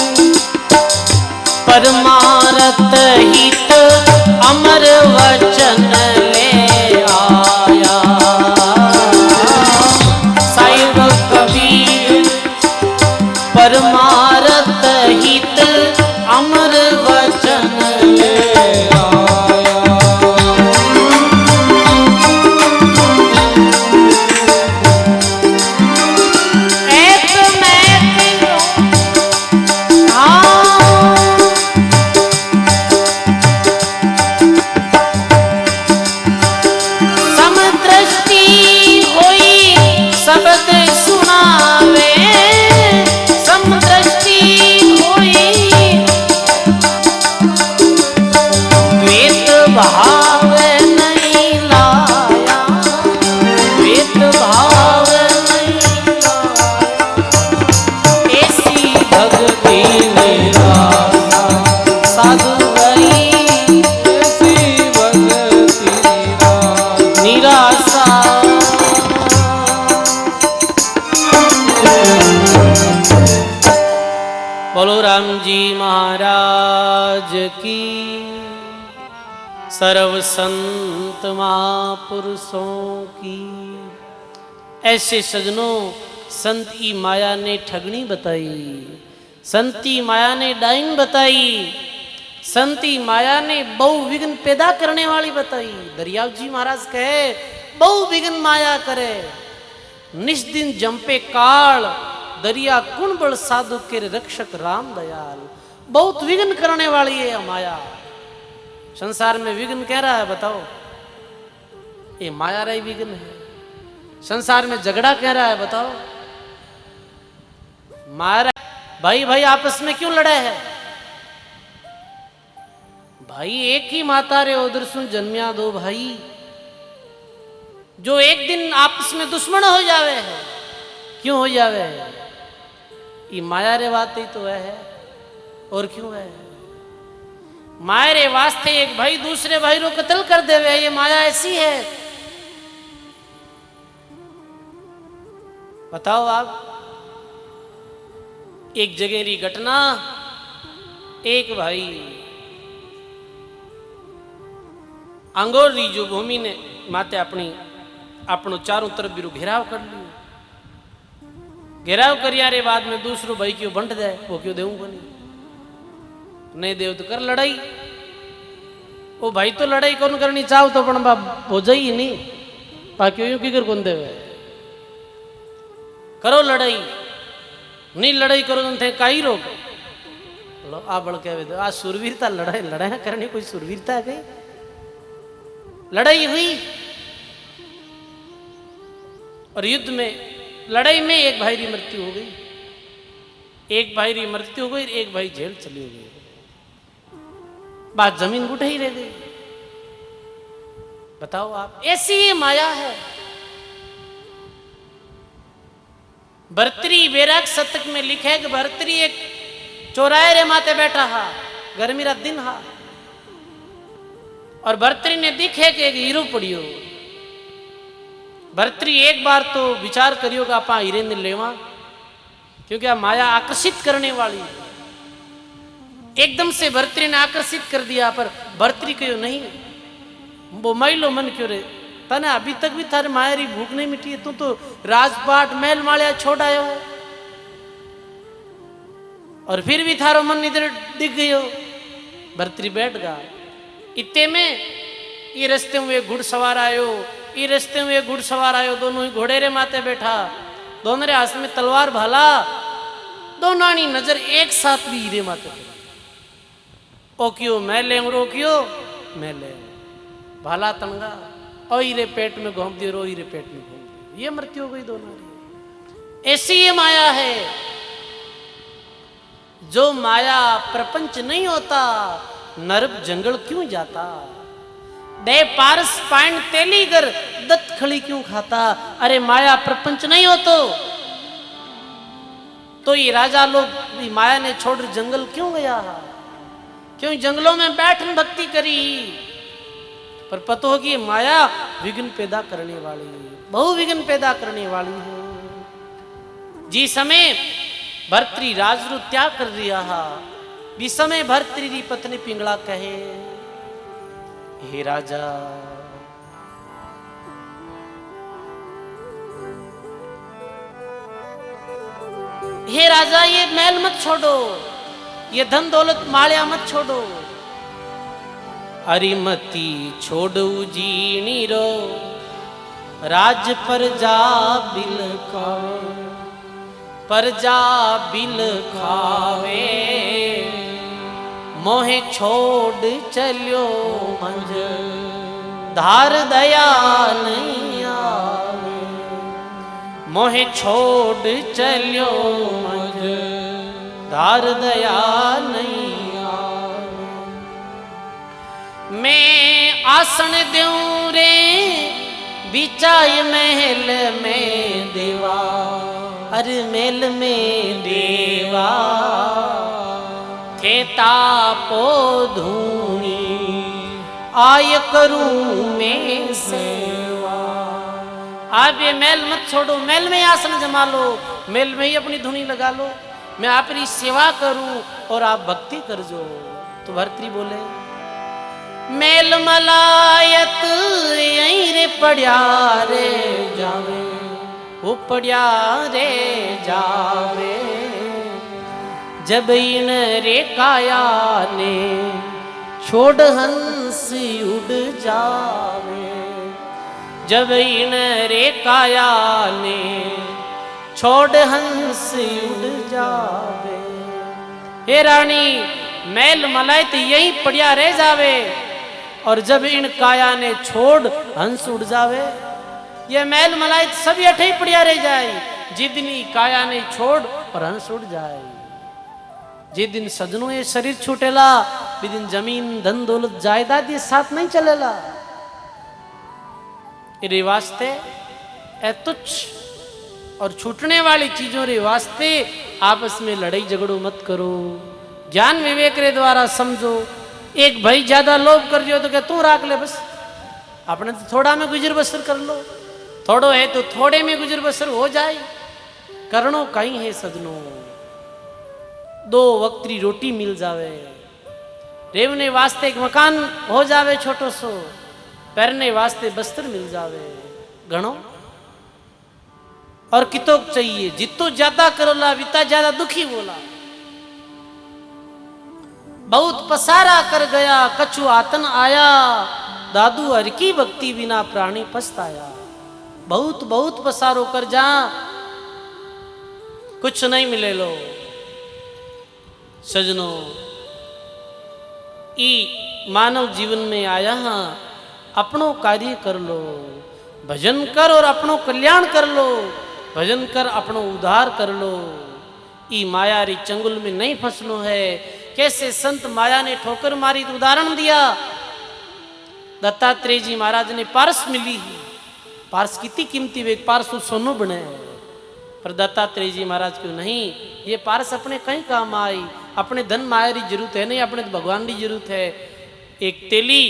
परमारथ हित अमर वचन ले आया। साहिब कबीर परमारथ हित अमर वचन ले एक मैक समदृष्टि होई शब्द सुनावे। समदृष्टि होई द्वैत भाव नहीं लाया। द्वैत भाव नहीं लाया ऐसी भक्ति निरासा साधु गई। ऐसी भक्ति निरासा। बोलो राम जी महाराज की। सर्व संत महापुरुषों की। ऐसे सजनों संत की माया ने ठगनी बताई। संती माया ने डाइन बताई। संती माया ने बहु विघ्न पैदा करने वाली बताई। दरियाव जी महाराज कहे बहु विघ्न माया करे। निष्दिन जंपे काल दरिया कुण बल साधु के रक्षक राम दयाल। बहुत विघ्न करने वाली है माया। संसार में विघ्न कह रहा है बताओ। ये माया रही विघ्न है। संसार में झगड़ा कह रहा है बताओ। माया भाई भाई आपस में क्यों लड़े हैं? भाई एक ही माता रे उधर सुन जन्मिया दो भाई। जो एक दिन आपस में दुश्मन हो जावे है। क्यों हो जावे है? ये माया रे बात ही तो है। और क्यों है? माया रे वास्ते एक भाई दूसरे भाई को कत्ल कर देवे। ये माया ऐसी है। बताओ आप। एक जगह री घटना। एक भाई अंगोर री जो भूमि ने माते अपनी अपनो चारों तरफ बिरु घेराव कर लियो। घेराव करिया रे बाद में दूसरो भाई क्यों बंट जाए वो क्यों देऊं को नहीं देव तो कर लड़ाई वो भाई तो लड़ाई कौन करनी चाहो तो पण बाप हो जाई नहीं बाकी यूं की कर कौन देवे करो लड़ाई नहीं लड़ाई करो तो थे काई रोक लो आ बड़ के आ सुरवीरता लड़ाई लड़ाई करनी कोई सुरवीरता है कहीं लड़ाई हुई और युद्ध में लड़ाई में एक भाई की मृत्यु हो गई एक भाई की मृत्यु हो गई एक भाई जेल चली हो गई बात जमीन उठे ही रह गई बताओ आप ऐसी ये माया है भर्तरी बैराग शतक में लिखे है कि भर्तरी एक चौराहे रे माते बैठा हा गर्मी रा दिन हा और भर्तरी ने दिखे कि एक हीरो पड़ियो भर्तरी एक बार तो विचार करियो कि आप हीरे ने लेवा क्योंकि आ माया आकर्षित करने वाली एकदम से भर्तरी ने आकर्षित कर दिया पर भर्तरी कहो नहीं वो मैलो मन क्यों रे तने अभी तक भी थारे माया री भूख नहीं मिटी है तू तो राजपाट महल मालिया छोड़ आयो है और फिर भी थारो मन इधर दिख गयो भर्तरी बैठ गया इतने में ये रास्ते में एक घुड़सवार आयो ये रास्ते में एक घुड़सवार आयो दोनों ही घोड़े रे माथे बैठा दोनों रे हाथ में तलवार भाला दोनों की नजर एक साथ भी हीरे माथे पे ओ क्यों मैं ले रो क्यों मैं ले भाला तंगा ओ हीरे पेट में घूम दियो रो हीरे पेट में घूम दियो ये मृत्यु हो गई दोनों की ऐसी ये माया है जो माया प्रपंच नहीं होता नरक जंगल क्यों जाता दे पारस पाइन तेली कर दत्त खड़ी क्यों खाता अरे माया प्रपंच नहीं हो तो ये राजा लोग माया ने छोड़ जंगल क्यों गया क्यों जंगलों में बैठन भक्ति करी पर पतो हो कि माया विघ्न पैदा करने वाली बहु विघ्न पैदा करने वाली है जी समय भर्तरी राजरू त्याग कर दिया भी समय भर्तरी री पत्नी पिंगला कहे हे राजा हे राजा ये महल मत छोड़ो ये धन दौलत मालिया मत छोड़ो अरिमती छोड़ू जीनी रो राज प्रजा बिल खावे मोहे छोड़ चलियो मंज धार दया नहीं आवे मोहे छोड़ चलियो मंज धार दया नहीं आवे मैं आसन दूं रे बिचाय महल में देवा अरे महल में देवा थे तापो धूनी आय करूं मैं सेवा आप ये महल मत छोड़ो महल में आसन जमा लो महल में ही अपनी धुनी लगा लो मैं आपकी सेवा करूं और आप भक्ति कर जो तो भर्तरी बोले मेल मलायत यहीं रे पड़िया रे जावे वो पड़िया रे जावे जब इन रे काया ने छोड़ हंस उड़ जावे जब इन रे काया ने छोड़ हंस उड़ जावे हे रानी मैल मलायत यहीं पड़िया रह जावे और जब इन काया ने छोड़ हंस उड़ जावे ये मैल मलायत सब अठे ही पड़िया रह जाए जितनी काया ने छोड़ और हंस उड़ जाए जिस दिन सजनों ये शरीर छूटेला भी दिन जमीन धन दौलत जायदाद ये साथ नहीं चलेला ये वास्ते ए तुच्छ और छूटने वाली चीजों रे वास्ते आपस में लड़ाई झगड़ो मत करो ज्ञान विवेक रे द्वारा समझो एक भाई ज्यादा लोभ कर जो तो क्या तू राख ले बस अपने तो थोड़ा में गुजर बसर कर लो थोड़ो है तो थोड़े में गुजर बसर हो जाए करनो कहीं है सजनो दो वक्त री रोटी मिल जावे रेवने वास्ते एक मकान हो जावे छोटो सो पहनने वास्ते बस्तर मिल जावे घणो और कितो चाहिए, जितो ज्यादा करोला विता ज्यादा दुखी बोला। बहुत पसारा कर गया कछु आतन आया, दादू हर की भक्ति बिना प्राणी पछताया। बहुत बहुत पसारो कर जा, कुछ नहीं मिले लो। सजनों, ई मानव जीवन में आया हाँ, अपनों कार्य कर लो, भजन कर और अपनों कल्याण कर लो, भजन कर अपनों उद्धार कर लो। ई माया री चंगुल में नहीं फंसनो है। कैसे संत माया ने ठोकर मारी तो उदाहरण दिया। दत्तात्रेय जी महाराज ने पारस मिली, पारस कितनी कीमती वे, पारस सोनो बने, पर दत्तात्रेय जी महाराज क्यों नहीं, ये पारस अपने कहीं काम आई। अपने धन माया री जरूरत है नहीं, अपने तो भगवान की जरूरत है। एक तेली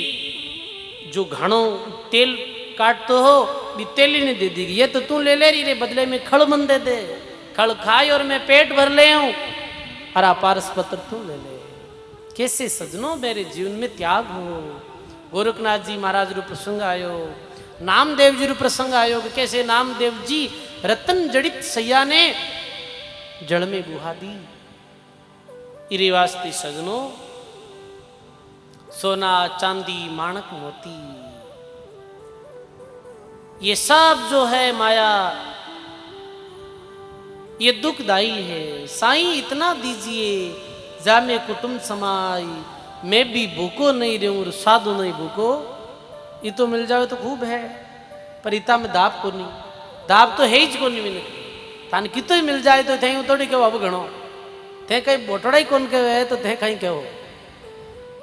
जो घणो तेल काटते हो भी तेली ने दे देगी, ये तो तू ले ले रही रे, बदले में खड़ मन दे दे, खड़ खाई और मैं पेट भर ले हूं, अरा पारस पत्र तू ले ले। कैसे सजनों मेरे जीवन में त्याग हो। गोरखनाथ जी महाराज रू प्रसंग आयो, नामदेव जी रू प्रसंग आयो कि कैसे नामदेव जी रतन जड़ित सैया ने जड़ में गुहा दी। इरी वास्ते सजनों, सोना चांदी माणक मोती ये सब जो है माया, ये दुखदाई है। साईं इतना दीजिए जामे कुटुंब समाई, मैं भी भूखो नहीं रहूं साधु नहीं भूखो। ये तो मिल जावे तो खूब है, पर इता में दाब को नहीं, दाब तो है ही को नहीं मिले। थान कितो ही मिल जाए तो थे थोड़ी कहो अब घणो, थे कहीं बोटड़ा ही कौन कहे तो थे कहीं कहो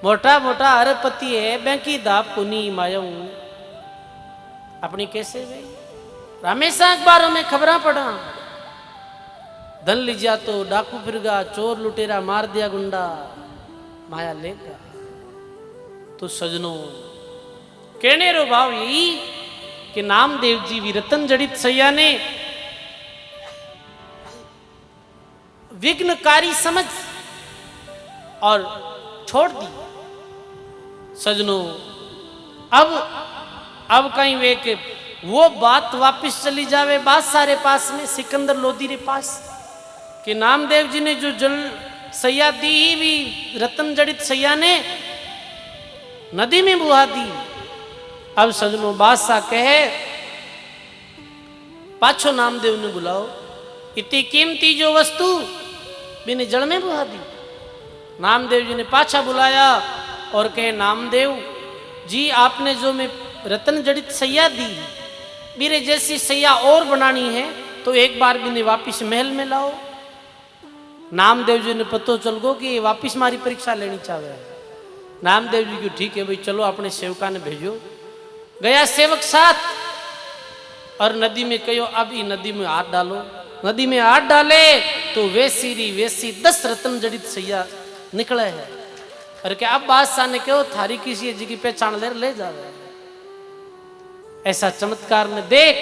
मोटा मोटा अरबपति है, बैंकी दाब को नहीं मायाऊ अपनी कैसे गई। हमेशा अखबारों में खबरा पढ़ा, धन लीजिया तो डाकू फिरगा, चोर लुटेरा मार दिया गुंडा, माया लेगा। तो सजनों, कहने रो भाव यही कि नामदेव जी भी रतन जड़ित सैया ने विघ्नकारी समझ और छोड़ दी। सजनों, अब कहीं वे के वो बात वापस चली जावे बादशाह रे पास में, सिकंदर लोधी रे पास, कि नामदेव जी ने जो जल सैया दी भी रतन जड़ित सैया ने नदी में बुहा दी। अब सजनों बादशाह कहे पाछो नामदेव ने बुलाओ, इतनी कीमती जो वस्तु बिने जल में बुहा दी। नामदेव जी ने पाछा बुलाया और कहे नामदेव जी आपने जो मैं रतन जड़ित सैया दी, मेरे जैसी सैया और बनानी है तो एक बार बिने वापिस महल में लाओ। नामदेव जी ने पतो चल गो कि वापिस मारी परीक्षा लेनी चाहे। नामदेव जी क्यों ठीक है भाई चलो अपने सेवका ने भेजो। गया सेवक साथ और नदी में कहो अब ई नदी में हाथ डालो। नदी में हाथ डाले तो वैसी 10 रतन जड़ित सैया निकले है। और क्या अब बादशाह ने कहो थारी किसी जी की पहचान ले जावे। ऐसा चमत्कार ने देख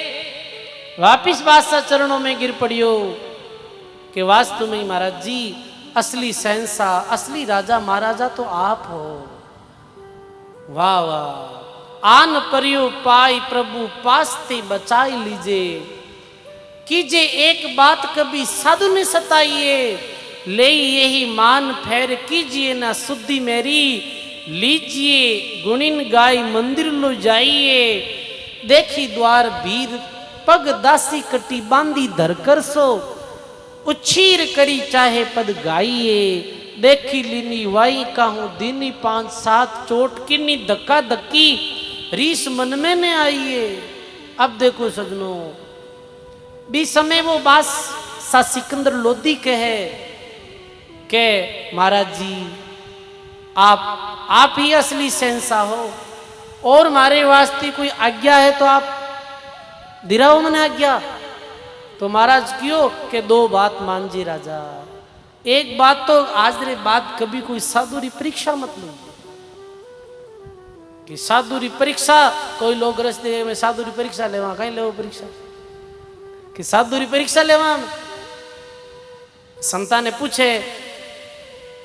वापिस बादशाह चरणों में गिर पड़ियो कि वास्तव में महाराज जी असली शहंशाह, असली राजा महाराजा तो आप हो। वाह वाह, आन परियो पाई प्रभु पास्ते बचाई लीजे, कीजे एक बात कभी साधु ने सताइए, ले यही मान फेर कीजिए ना शुद्धि मेरी, लीजिए गुणिन गाय मंदिर लो जाइए, देखी द्वार भीर पग दासी कटी बांधी धरकर सो, उच्छीर करी चाहे पद गाइए, देखी लीनी वाई काहू दीनी 5-7 चोट किन्नी धक्का धक्की रीस मन में न आइए। अब देखो सजनों, भी समय वो बास सा सिकंदर लोधी कहे के महाराज जी आप ही असली शहंशाह हो और हमारे वास्ते कोई आज्ञा है तो आप दिराओ मने आज्ञा। तो महाराज क्यों के 2 बात मान जी राजा। एक बात तो आज रे बात कभी कोई साधुरी परीक्षा मत लो कि साधुरी परीक्षा कोई लोग रस्ते में साधुरी परीक्षा लेवा कहीं ले परीक्षा कि साधुरी परीक्षा लेवा। संता ने पूछे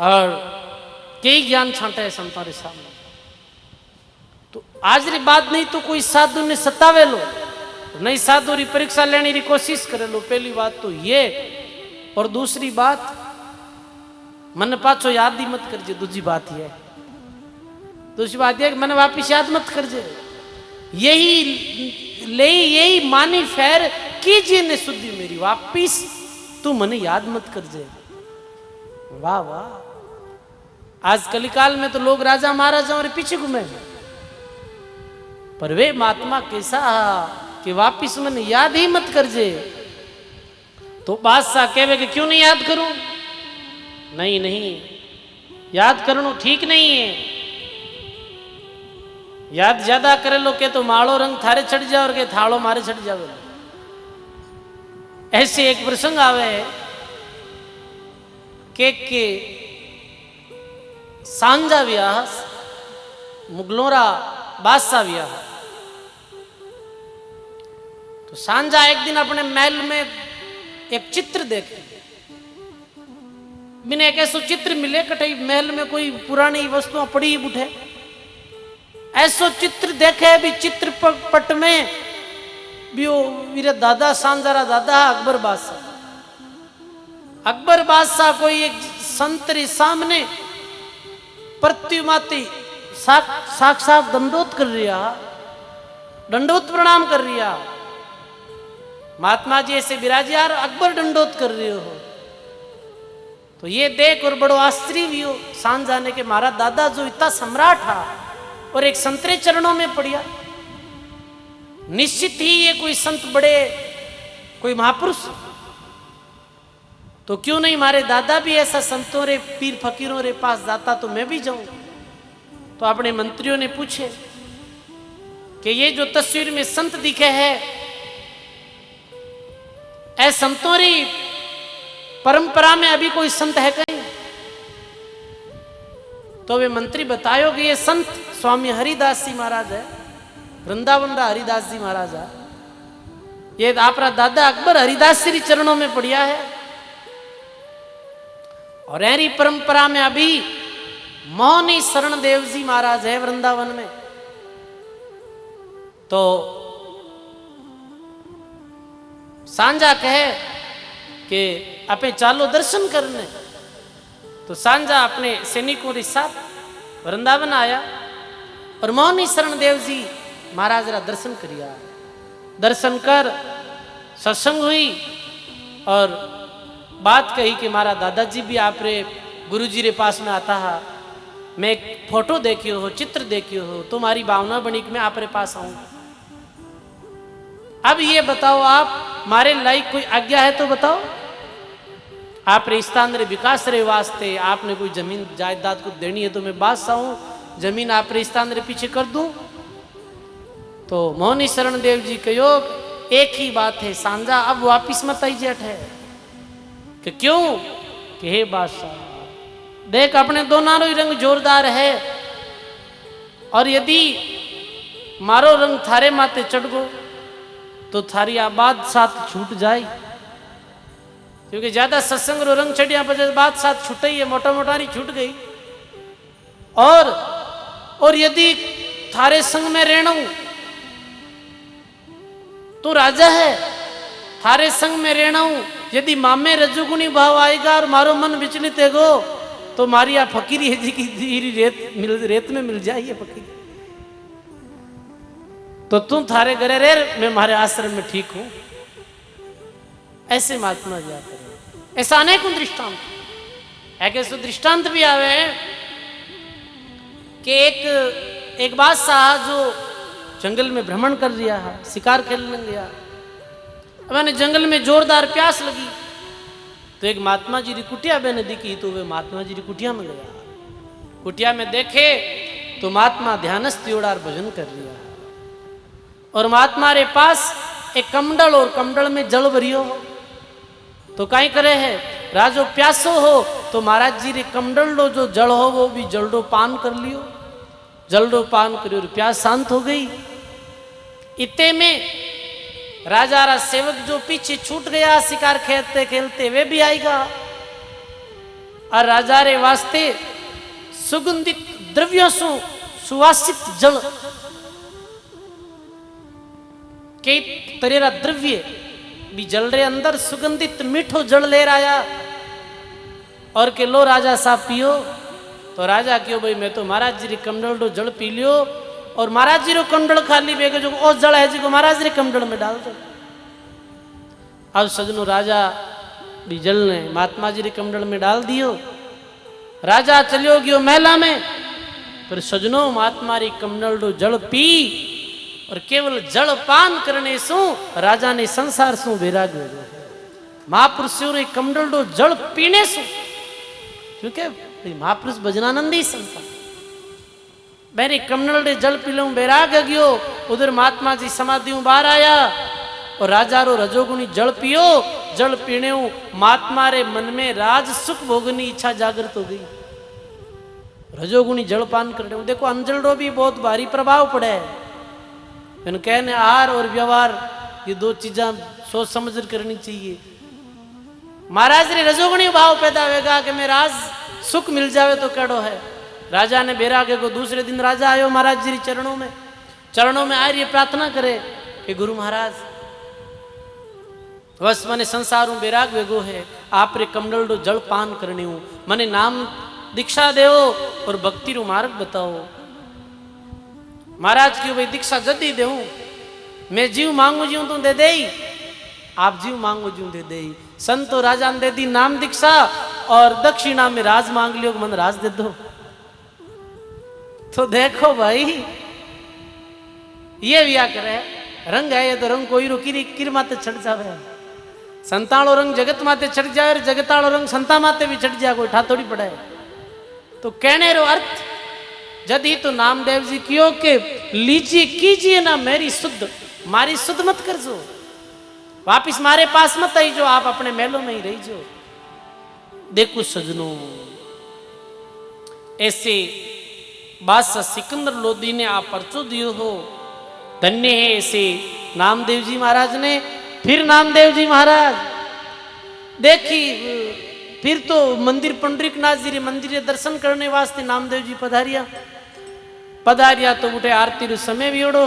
और कई ज्ञान छांटे है संता रे सामने। तो आज री बात नहीं तो कोई साधु ने सतावे लो नहीं साधु री परीक्षा लेने की कोशिश करे लो। पहली बात तो ये, और दूसरी बात मन पाछो याद ही मत करजे। दूसरी बात ये, दूसरी बात ये कि मन वापिस याद मत करजे। यही मानी फेर कीजिए ने शुद्धि मेरी, वापिस तू मने याद मत करजे। वाह वाह, आज कलिकाल में तो लोग राजा महाराजा और पीछे घूमे, पर वे महात्मा कैसा कि वापिस मन याद ही मत करजे। तो बादशाह कहे कि क्यों नहीं याद करूं? नहीं नहीं, याद करना ठीक नहीं है। याद ज्यादा करे लो के तो माड़ो रंग थारे चढ़ जाओ और के थाड़ो मारे चढ़ जावे। ऐसे एक प्रसंग आवे के सांझा व्याह मुगलोरा बादशाह व्याह। तो सांझा एक दिन अपने महल में एक चित्र देखे, बिना एक ऐसा चित्र मिले कटई महल में कोई पुरानी वस्तुएं पड़ी ही उठे। ऐसो चित्र देखे भी चित्र पट में भी वो मेरे दादा सांझारा दादा अकबर बादशाह। अकबर बादशाह कोई एक संतरी सामने प्रतिमाती साक्षात दंडोत कर रिया, दंडोत प्रणाम कर रिया। महात्मा जी ऐसे विराजियार, अकबर दंडोत कर रहे हो। तो ये देख और बड़ो आश्चर्य भी हो सांझ जाने के, मारा दादा जो इतना सम्राट था और एक संतरे चरणों में पड़िया। निश्चित ही ये कोई संत बड़े, कोई महापुरुष। तो क्यों नहीं मारे दादा भी ऐसा संतों रे पीर फकीरों रे पास जाता तो मैं भी जाऊं। तो अपने मंत्रियों ने पूछे कि ये जो तस्वीर में संत दिखे है, ऐ संतों री परंपरा में अभी कोई संत है कहीं? तो वे मंत्री बतायो कि ये संत स्वामी हरिदास जी महाराज है, वृंदावन रा हरिदास जी महाराज है। ये आपरा दादा अकबर हरिदास जी चरणों में पड़िया है। और ऐरी परंपरा में अभी मोहनी शरण देव जी महाराज है वृंदावन में। तो सांझा कहे कि अपे चालो दर्शन करने। तो सांझा अपने सैनिकों के साथ वृंदावन आया और मोहनी शरण देव जी महाराज रा दर्शन करिया। दर्शन कर सत्संग हुई और बात कही कि मारा दादाजी भी आप रे गुरु जी रे पास में आता है, मैं एक फोटो देखियो हो, चित्र देखियो हो, तुम्हारी भावना बनी कि मैं आप रे पास आऊं। अब ये बताओ, आप मारे लायक कोई आज्ञा है तो बताओ। आप रे स्थान रे विकास रे वास्ते आपने कोई जमीन जायदाद को देनी है तो मैं बादशाह हूं, जमीन आप रे स्थान रे पीछे कर दूं। तो मोहनी शरण देव जी कहो एक ही बात है सांझा, अब वापिस मत आई जेठ है। कि क्यों? कि हे बादशाह देख, अपने दोनों ही रंग जोरदार है, और यदि मारो रंग थारे माते चढ़ गो तो थारी आबाद साथ छूट जाए। क्योंकि ज्यादा सत्संग रो रंग चढ़िया पर बात साथ छूट ही है, मोटा मोटारी छूट गई। और यदि थारे संग में रहना तो राजा है, थारे संग में रहना हूं, यदि मामे रजोगुणी भाव आएगा और मारो मन विचलित है गो तो मारी आ फकीरी है जी की धीरी रेत में मिल जाए ये फकीरी। तो तुम थारे घरे रे, मैं मारे आश्रम में ठीक हूं। ऐसे महात्मा जी आते हैं। ऐसा अनेकों दृष्टांत है। ऐसे दृष्टांत भी आवे कि एक बादशाह जो जंगल में भ्रमण कर लिया है, शिकार खेलने गया। मैंने जंगल में जोरदार प्यास लगी तो एक महात्मा जी की कुटिया मैंने दिखी, तो वे महात्मा जी की कुटिया में गया। कुटिया में देखे तो महात्मा ध्यानस्थ योड़ार भजन कर लिया, और महात्मा रे पास एक कमंडल और कमंडल में जल भरियो हो। तो काई करे है, राजो प्यासो हो तो महाराज जी रे कमंडल लो जो जल हो वो भी जलडो पान कर लियो। जलडो पान करियो, प्यास शांत हो गई। इतने में राजा रा सेवक जो पीछे छूट गया शिकार खेलते खेलते वे भी आएगा, और राजा रे वास्ते सुगंधित द्रव्यों से सुवासित जल कई तरेरा द्रव्य भी जल रे अंदर सुगंधित मीठो जल ले आया और के लो राजा साहब पियो। तो राजा क्यों भाई मैं तो महाराज जी रे कमंडल रो जल पी लियो और महाराज जी रो कमंडल खाली बेगे जो ओ जल है जी को महाराज रे कमंडल में डाल दो। अब सजनो राजा भी जल ने महात्मा जी रे कमंडल में डाल दियो। राजा चलियो गयो मेला में, पर सजनो महात्मा री कमंडल रो जल पी और केवल जल पान करने सु राजा ने संसार सु वैराग हो गयो। महापुरुषों रे कमंडल रो जल पीने सु, क्योंकि महापुरुष भजनानंदी संता मेरे कमंडल रे जल पी लूं वैराग गयो। उधर महात्मा जी समाधि बाहर आया और राजा रो रजोगुणी जल पियो। जल पीने महात्मा रे मन में राज सुख भोगनी इच्छा जागृत हो गई। रजोगुणी जल पान करने देखो अंजल रो भी बहुत भारी प्रभाव पड़े है। इन कहने आहार और व्यवहार ये दो चीजा सोच समझ करनी चाहिए। महाराज रे रजोगुणी भाव पैदा होगा कि मैं राज सुख मिल जावे तो कड़ो है। राजा ने बैराग्य को दूसरे दिन राजा आयो महाराज जी चरणों में आ रही प्रार्थना करे कि गुरु महाराज बस मने संसार में बैराग वेगो है, आप रे कमंडल रो जल पान करने हूं, मने नाम दीक्षा देव और भक्ति रो मार्ग बताओ। महाराज क्यों भाई दीक्षा जल्दी दे, मैं जीव मांगू जीव तो दे दे, आप जीव मांगो जीव दे दे। संतो राजा ने दे दी नाम दीक्षा और दक्षिणा में राज मांग लियो, मन राज दे दो। तो देखो भाई ये व्या करे रंग है, ये तो रंग कोई रो किर माते चढ़ जावे। संतालो रंग जगत माते चढ़ जाए और जगतालो रंग संता माते भी चढ़ जाए, कोई ठा थोड़ी पड़े। तो कहने रो अर्थ यदि तो नामदेव जी क्यों के लीजिए कीजिए ना मेरी शुद्ध, मारी शुद्ध मत कर जो, वापिस मारे पास मत आई जो, आप अपने मेलों में ही रही जो। देखो सजनों ऐसे बादशाह सिकंदर लोदी ने आप पर्चो दियो हो, धन्य है ऐसे नामदेव जी महाराज ने। फिर नामदेव जी महाराज देखी फिर तो मंदिर पंडरीकनाथ जी रे मंदिर रे दर्शन करने वास्ते नामदेव जी पधारिया तो उठे आरती रो समय भी ओढ़ो।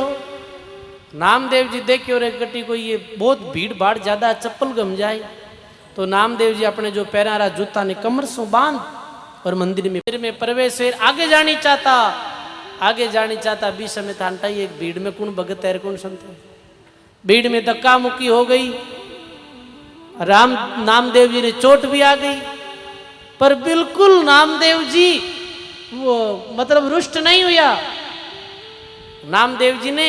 नामदेव जी देखियो रे गटी को ये बहुत भीड़ भाड़ ज्यादा चप्पल गम जाए, तो नामदेव जी अपने जो पैरा जूता ने कमर सो बांध और मंदिर में प्रवेश आगे जानी चाहता बीच समय थानटा एक भीड़ में कौन भगत है कौन संत है। भीड़ में धक्का मुक्की हो गई, नामदेव जी ने चोट भी आ गई, पर बिल्कुल नामदेव जी वो मतलब रुष्ट नहीं हुआ। नामदेव जी ने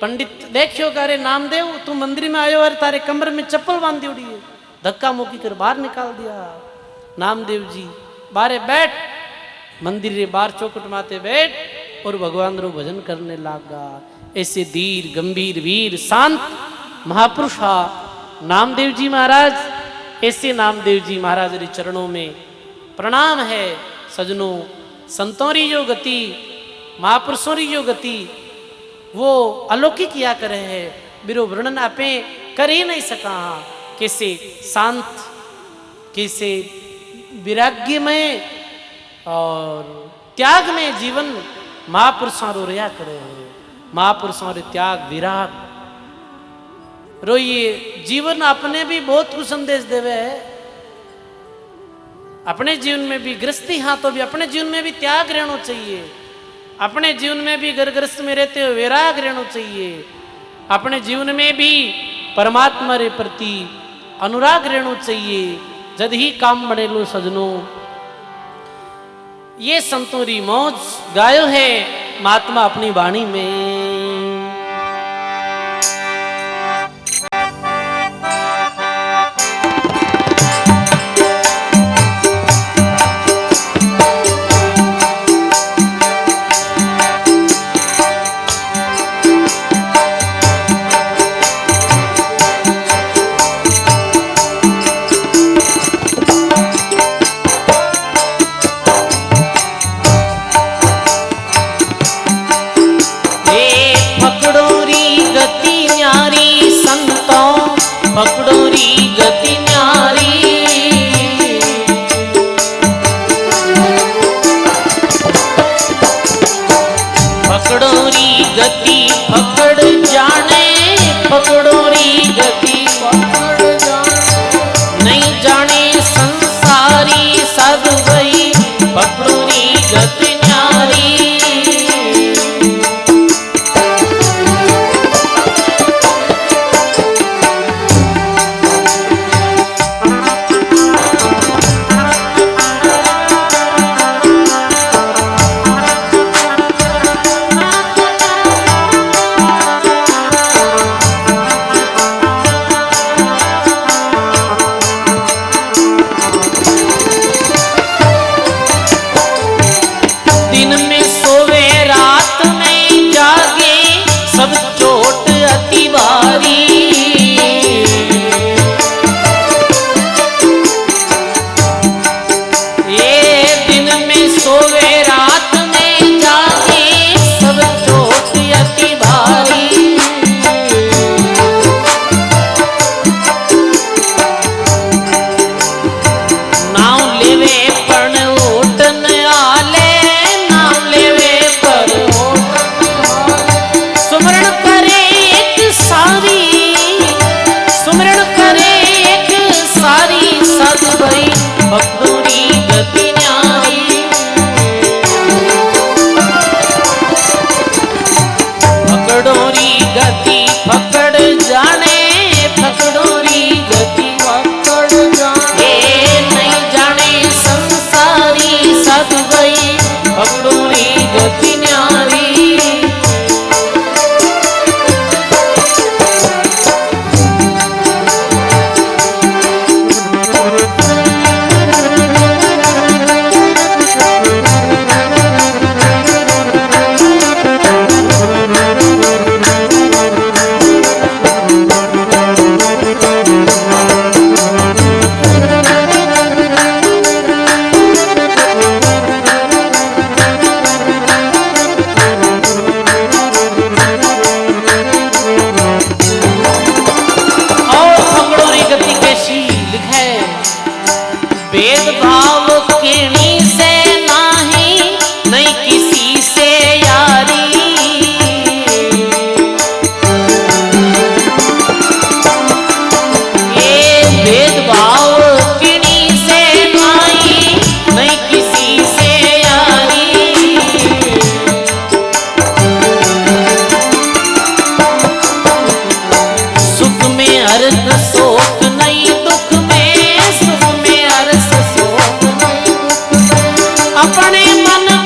पंडित देखियो करे नामदेव तू मंदिर में आयो और तारे कमर में चप्पल बांधी उड़ी है, धक्का मुक्की कर बाहर निकाल दिया। नामदेव जी बारे बैठ, मंदिर रे बाहर चौकट माते बैठ और भगवान रो भजन करने लगा। ऐसे धीर गंभीर वीर शांत महापुरुष नामदेव जी महाराज। ऐसे नामदेव जी महाराज रे चरणों में प्रणाम है। सजनों संतों री जो गति महापुरुषों री जो गति वो अलौकिक किया करे है, बिरो वर्णन आपे कर ही नहीं सका। कैसे शांत, कैसे विराग्य में और त्याग में जीवन महापुरुषों रो रहा करे है। महापुरुषों रे त्याग विराग रो ये जीवन अपने भी बहुत कुछ संदेश देवे है। अपने जीवन में भी गृहस्थी हाँ तो भी अपने जीवन में भी त्याग रहना चाहिए, अपने जीवन में भी घर गृहस्थ में रहते हुए वैराग रहना चाहिए, अपने जीवन में भी परमात्मा रे प्रति अनुराग रहना चाहिए, जद ही काम बने लो सजनों। ये संतों री मौज गायो है महात्मा अपनी वाणी में।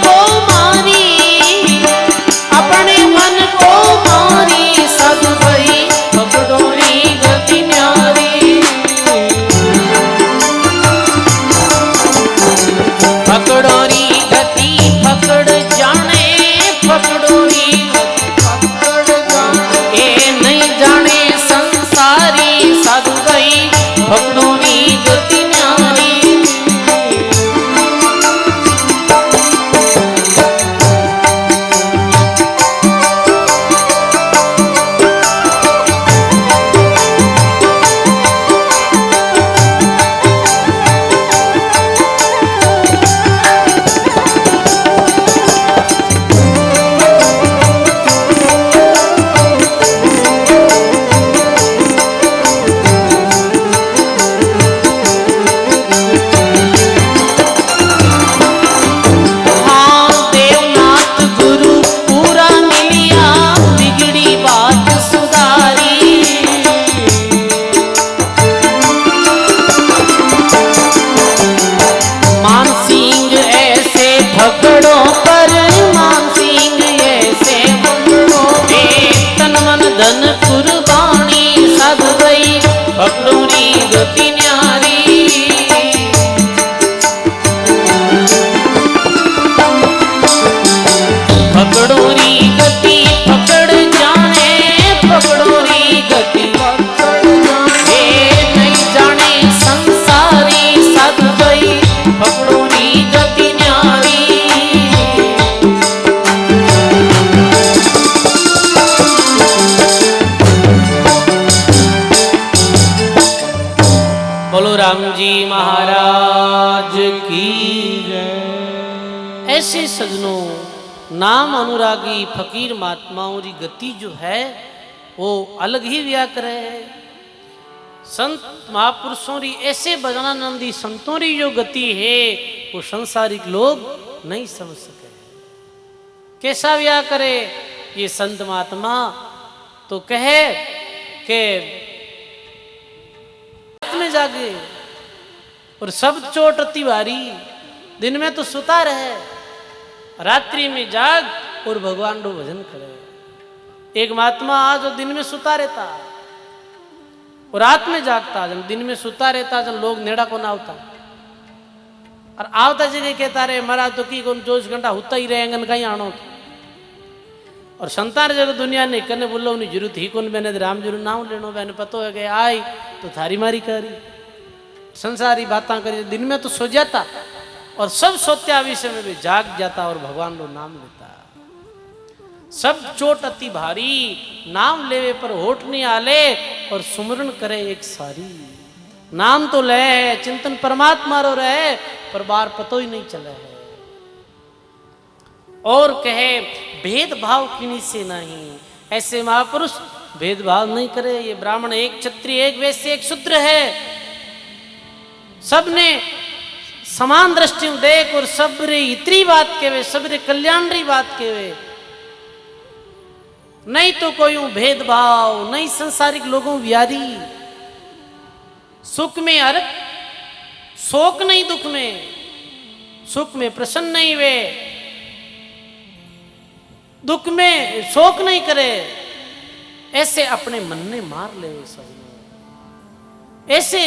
को मारी, अपने मन को मारी, साधु भाई पकड़ो री गति न्यारी। पकड़ो री गति पकड़ जाने, पकड़ो री पकड़ जाने, ए नहीं जाने संसारी, साधु भाई पकड़ो री गति न्यारी। पकड़ो पर मान सिंह ऐसे पकड़ो, तन मन धन कुर्बानी, साधु भाई पकड़ो री गति न्यारी। पकड़ो री गति पकड़ जाने, पकड़ो री गति पकड़ जाने, नहीं जाने संसारी, साधु भाई पकड़ो री गति न्यारी। बोलो राम जी महाराज की जय। ऐसे सजनों, नाम अनुरागी फकीर महात्माओं की गति जो है वो अलग ही व्या करे है। संत महापुरुषों की ऐसे भजनानंदी संतों की जो गति है वो संसारिक लोग नहीं समझ सके। कैसा व्या करे ये संत महात्मा, तो कहे के में जागे और शब्द चोट अति भारी, दिन में तो सुता रहे, रात्रि में जाग और भगवान को भजन करे। एक महात्मा आज जो दिन में सुता रहता और रात में जागता, जब दिन में सुता रहता जब लोग नेड़ा को ना आवता और आवता जगह कहता रहे मरा तो की कौन 24 घंटा होता ही रहेंगे कहीं आनो। और संतार जगह दुनिया ने कने बोलो उन्हें जरूरत ही कौन मैंने राम जरूर नाम लेनो, मैंने पतो है कि आई तो थारी मारी करी संसारी बातें करी। दिन में तो सो जाता और सब सोत्या विषय में भी जाग जाता और भगवान को नाम लेता। सब चोट अति भारी, नाम लेवे पर होठ नहीं आले और सुमरण करे एक सारी। नाम तो ले चिंतन परमात्मा रो रहे पर बार पतो ही नहीं चले है। और कहे भेदभाव किन्हीं से नहीं, ऐसे महापुरुष भेदभाव नहीं करे। ये ब्राह्मण एक, क्षत्रिय एक, वैश्य एक, शूद्र है, सबने समान दृष्टि देख और सबरे इतनी बात केवे, सबरे कल्याण री बात केवे। नहीं तो कोई भेदभाव नहीं, संसारिक लोगों व्यारी। सुख में हरक, शोक नहीं दुख में, सुख में प्रसन्न नहीं वे, दुख में शोक नहीं करे। ऐसे अपने मन ने मार ले सब। ऐसे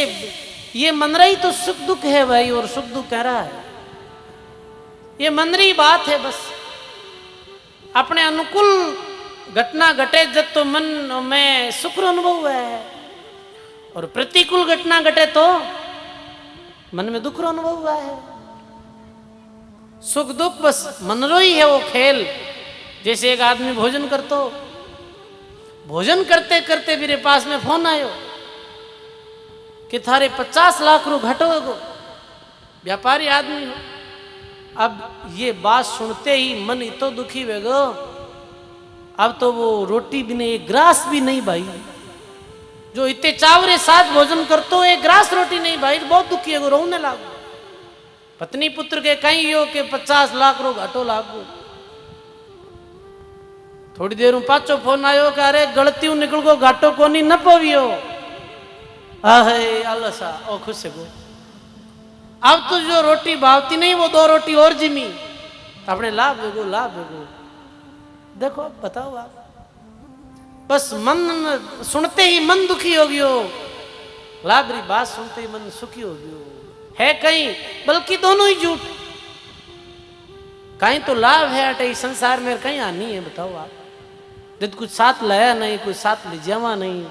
ये मन रही तो सुख दुख है भाई, और सुख दुख कह रहा है, ये मन रही बात है बस। अपने अनुकूल घटना घटे जब तो मन में सुख अनुभव है, और प्रतिकूल घटना घटे तो मन में दुख अनुभव हुआ है। सुख दुख बस मन रो ही है वो खेल। जैसे एक आदमी भोजन करतो, भोजन करते करते मेरे पास में फोन आयो कि थारे 50 लाख रू घटो गो, व्यापारी आदमी हो। अब ये बात सुनते ही मन इतो दुखी वेगो, अब तो वो रोटी भी नहीं, एक ग्रास भी नहीं भाई। जो इतने चावरे साथ भोजन करतो एक ग्रास रोटी नहीं भाई, बहुत दुखी है, रोने लागो। पत्नी पुत्र के कहीं हो के 50 लाख रो घाटो लागो। थोड़ी देर में पाचो फोन आयो कि अरे गलती निकल गो, घाटो कोनी न पवियो। आहे आलसा ओ खुश गो। अब तो जो रोटी भावती नहीं वो 2 रोटी और जिमी, अपने लाभ भेगो देखो बताओ आप, बस मन सुनते ही मन दुखी हो गयो, लाभ री बात सुनते ही मन सुखी हो गयो है कहीं, बल्कि दोनों ही झूठ। कहीं तो लाभ है अटे संसार में, कहीं हानि है बताओ आप। जब कुछ साथ लाया नहीं, कुछ साथ ले जावा नहीं,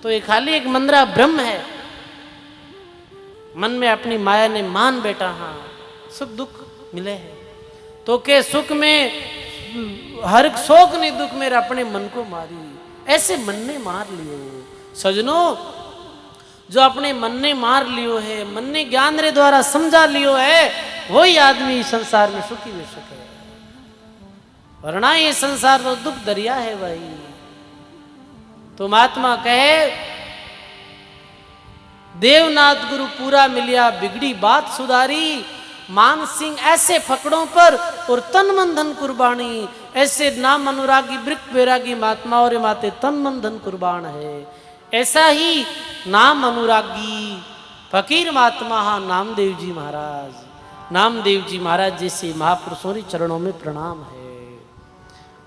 तो ये खाली एक मंदरा ब्रह्म है। मन में अपनी माया ने मान बैठा, हाँ सुख दुख मिले है, तो के सुख में हर शोक ने दुख मेरा अपने मन को मारी, ऐसे मन ने मार लियो। सजनों, जो अपने मन ने मार लियो है, मन ने ज्ञान रे द्वारा समझा लियो है, वही आदमी संसार में सुखी हो सके, वरना ये संसार तो दुख दरिया है भाई। तो महात्मा कहे, देवनाथ गुरु पूरा मिलिया, बिगड़ी बात सुधारी, मान सिंह ऐसे फकड़ों पर और तन मन धन कुर्बानी, ऐसे नाम अनुरागी वृक्ष बैरागी महात्मा और माते तन मन धन कुर्बान है। ऐसा ही नाम अनुरागी फकीर महात्मा हाँ नामदेव जी महाराज, नामदेव जी महाराज जैसे महापुरुषों के चरणों में प्रणाम है।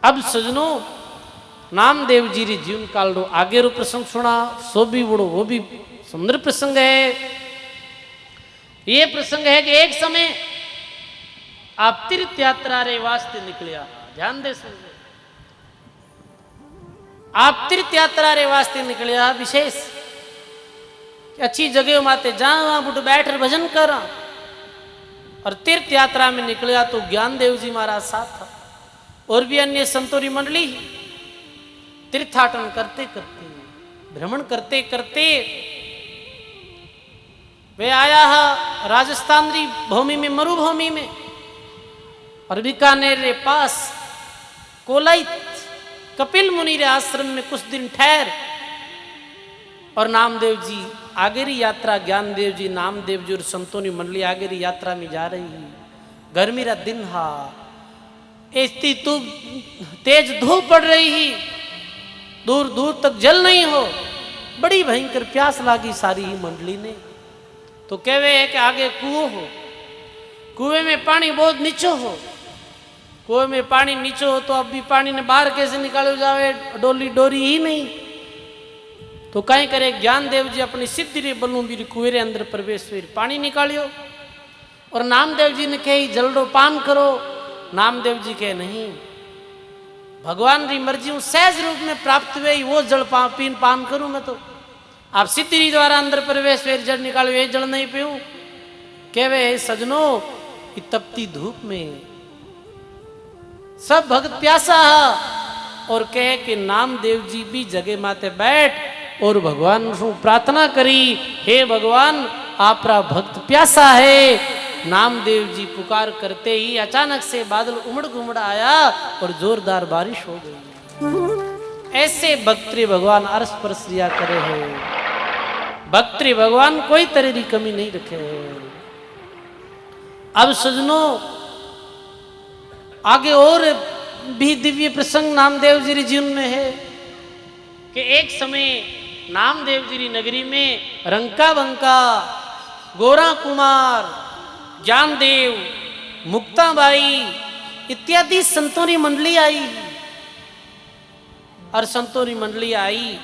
अब सजनों, नामदेव जी रे जीवन काल रो आगे रो प्रसंग सुना, सो भी बड़ो वो भी सुंदर प्रसंग है। ये प्रसंग है कि एक समय आप तीर्थ यात्रा रे वास्ते निकलिया, ध्यान दे सुन, आप तीर्थ यात्रा रे वास्ते निकलिया, विशेष अच्छी जगह माते जहां वहां बुट बैठ भजन कर, और तीर्थ यात्रा में निकलिया तो ज्ञानदेव जी महाराज साथ था, और भी अन्य संतोरी मंडली। तीर्थाटन करते करते, भ्रमण करते करते वे आया है राजस्थान री भूमि में, मरुभूमि में, और बीकानेर रे पास कोलाइत कपिल मुनि रे आश्रम में कुछ दिन ठहर, और नामदेव जी आगे री यात्रा, ज्ञानदेव जी नामदेव जी और संतों की मंडली आगे री यात्रा में जा रही है। गर्मी रा दिन हा, इतनी तो तेज धूप पड़ रही ही, दूर दूर तक जल नहीं हो, बड़ी भयंकर प्यास लागी सारी ही मंडली ने। तो कहवे है कि आगे कुओं हो, कुएं में पानी बहुत नीचो हो, कुएं में पानी नीचो हो तो अब भी पानी ने बाहर कैसे निकालो जावे, डोली डोरी ही नहीं। तो कहीं करे ज्ञानदेव जी अपनी सिद्धि रे बलू भी कुएं रे अंदर प्रवेश हुए, पानी निकालियो, और नामदेव जी ने कही जलडो पान करो। नामदेव जी कहे नहीं, भगवान री मर्जी हूं सहज रूप में प्राप्त हुई, वो जल पीन पान करूं मैं, तो आप सिद्धि द्वारा अंदर प्रवेश हुए जल निकालो, ये जल नहीं पीऊं। कहवे सजनों, कि तपती धूप में सब भक्त प्यासा है, और कहे कि नामदेव जी भी जगह माते बैठ और भगवान से प्रार्थना करी, हे भगवान आपरा भक्त प्यासा है। नामदेव जी पुकार करते ही अचानक से बादल उमड़ घुमड़ आया और जोरदार बारिश हो गई। ऐसे भक्ति भगवान अरस परस रिया करे है, भक्ति भगवान कोई तरह की कमी नहीं रखे है। अब सजनों, आगे और भी दिव्य प्रसंग नामदेव जी जीवन में है कि एक समय नामदेव जी नगरी में रंका बंका, गोरा कुमार, ज्ञानदेव, मुक्ताबाई इत्यादि संतों की मंडली आई, और संतों की मंडली आई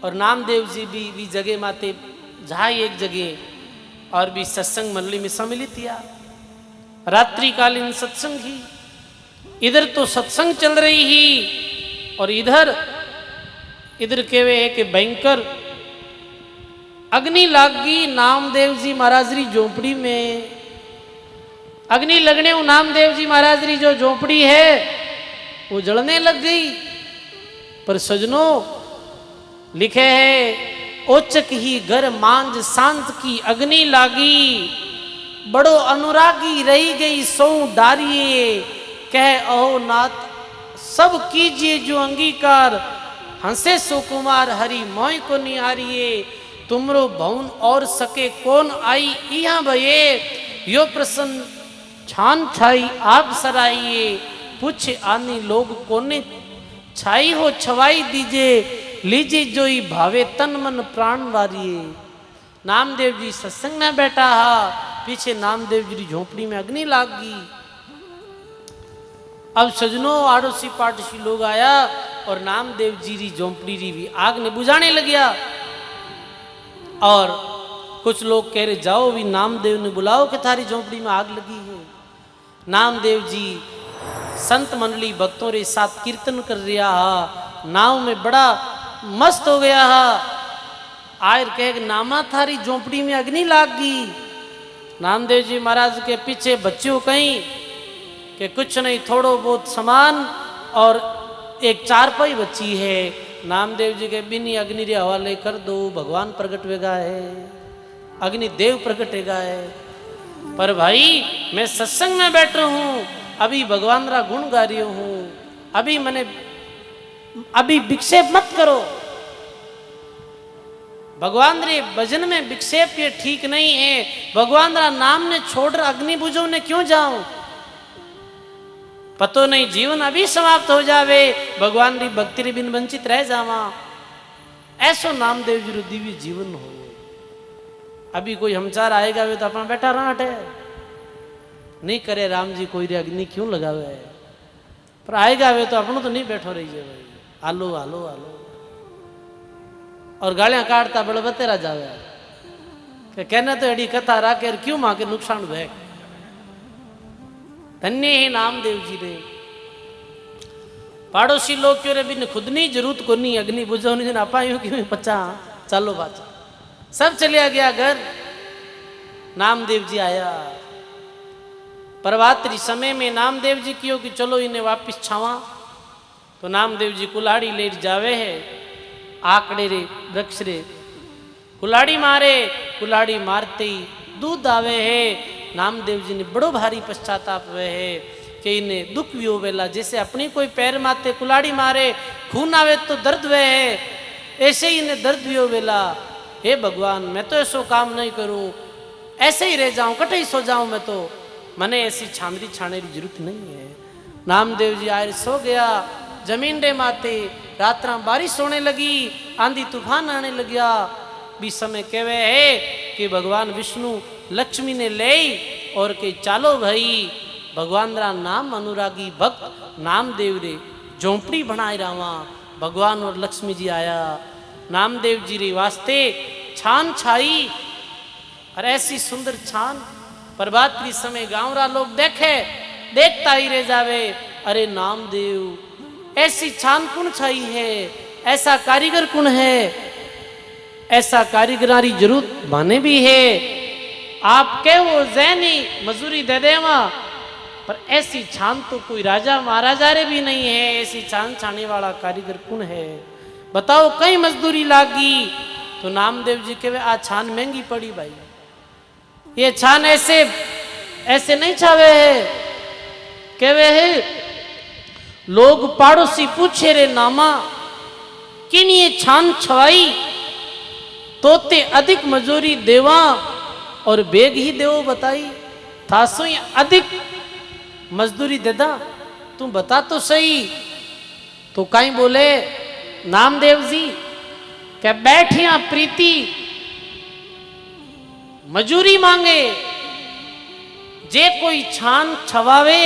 और नामदेव जी भी जगह माते जहाँ एक जगह और भी सत्संग मंडली में सम्मिलित किया। रात्रिकालीन सत्संग ही, इधर तो सत्संग चल रही ही, और इधर केवे है कि भयंकर अग्नि लागी नामदेव जी महाराज री झोपड़ी में। अग्नि लगने नामदेव जी महाराज री जो झोपड़ी है वो जलने लग गई। पर सजनों, लिखे है ओचक ही घर मांझ सांझ की अग्नि लागी, बड़ो अनुरागी रही गई सो डारिये, कह अहो नाथ सब कीजिए जो अंगीकार, हंसे सुकुमार हरि मोय को निहारिये, तुमरो भवन और सके कौन आई यहाँ भये, यो प्रसन्न छान छाई आप सराइये, पूछ आनी लोग कोने छाई हो छवाई दीजे, लीजिए जोई भावे तन मन प्राण वारिये। नामदेव जी सत्संग में बैठा हा, पीछे नामदेव जी की झोपड़ी में अग्नि लाग गई। अब सजनों आड़ोसी पाड़ोसी लोग आया और नामदेव जी री झोंपड़ी री भी आग ने बुझाने लग गया। और कुछ लोग कह रहे जाओ भी नामदेव ने बुलाओ कि थारी झोंपड़ी में आग लगी है। नामदेव जी संत मंडली भक्तों रे साथ कीर्तन कर रहा हा, नाव में बड़ा मस्त हो गया हा। आयर कह नामा थारी झोंपड़ी में अग्नि लाग गई। नामदेव जी महाराज के पीछे बच्चों कहीं कि कुछ नहीं, थोड़ो बहुत सामान और एक चारपाई बची है। नामदेव जी के बिनी अग्नि रे हवाले कर दो, भगवान प्रकट वेगा है, अग्नि देव प्रकटेगा है। पर भाई मैं सत्संग में बैठा हूं, अभी भगवान रा गुण गा रही हूं, अभी विक्षेप मत करो। भगवान रे भजन में विक्षेप ये ठीक नहीं है। भगवान रा नाम ने छोड़ अग्नि बुझो ने क्यों जाऊं? पतो नहीं जीवन अभी समाप्त हो जावे, भगवान री भक्ति रे बिन वंचित रह जावा। ऐसो नामदेव जी रो दिव्य जीवन हो। अभी कोई हमचार आएगा वे तो अपना बैठा रहना है, नहीं करे राम जी कोई रे अग्नि क्यों लगावे है। पर आएगा वे तो अपनों तो नहीं बैठो रही है भाई, आलो आलो आलो और गालियां काटता बड़े बतेरा जावे कि कहना तो एडी कथा राखे क्यों मां के नुकसान हुए। धन्य है नामदेव जी ने। पाड़ोसी लोग क्यों रे बिन खुद नहीं जरूरत को नहीं अग्नि बुझाने दिन आपा यूं क्यों पचा चलो बाचा सब चलिया गया घर। नामदेव जी आया प्रभातरी समय में नामदेव जी कियो कि चलो इन्हें वापिस छावा। तो नामदेव जी कुल्हाड़ी ले जावे है आकड़े रे वृक्ष रे कुल्हाड़ी मारे, कुल्हाड़ी मारते ही दूध आवे है। नामदेव जी ने बड़ो भारी पश्चाताप हुए है कि इन्हें दुख भी हो वेला, जैसे अपनी कोई पैर माते कुल्हाड़ी मारे खून आवे तो दर्द हुए है, ऐसे ही इन्हें दर्द भी हो वेला। हे भगवान मैं तो ऐसो काम नहीं करूं, ऐसे ही रह जाऊं, कटे ही सो जाऊं, मैं तो मने ऐसी छांदरी छाने की जरूरत नहीं है। नामदेव जी आए सो गया जमीन रे माते। रात बारिश होने लगी, आंधी तूफान आने लग गया। भी समय कहवे है कि भगवान विष्णु लक्ष्मी ने ले और के चालो भाई भगवान रा नाम अनुरागी भक्त नामदेव रे झोंपड़ी बनाए रहा। भगवान और लक्ष्मी जी आया नामदेव जी रे वास्ते छान छाई और ऐसी सुंदर छान प्रभात के समय गांव रा लोग देखे देखता ही रह जावे। अरे नामदेव ऐसी छान कौन छाई है, ऐसा कारीगर कौन है, ऐसा कारीगरारी जरूरत माने भी है। आप के वो जैनी मजूरी दे देवा, पर ऐसी छान तो कोई राजा महाराजा रे भी नहीं है। ऐसी छान छाने वाला कारीगर कौन है बताओ, कई मजदूरी लागी। तो नामदेव जी के वे आ छान महंगी पड़ी भाई, ये छान ऐसे नहीं छावे है। कहवे है लोग पाड़ोसी पूछे रे नामा किन ये छान छवाई, तोते अधिक मजूरी देवा और बेग ही देवो बताई। थासो ये अधिक मजदूरी देदा, तुम बता तो सही। तो कहीं बोले नामदेव जी क्या बैठिया प्रीति मजूरी मांगे, जे कोई छान छवावे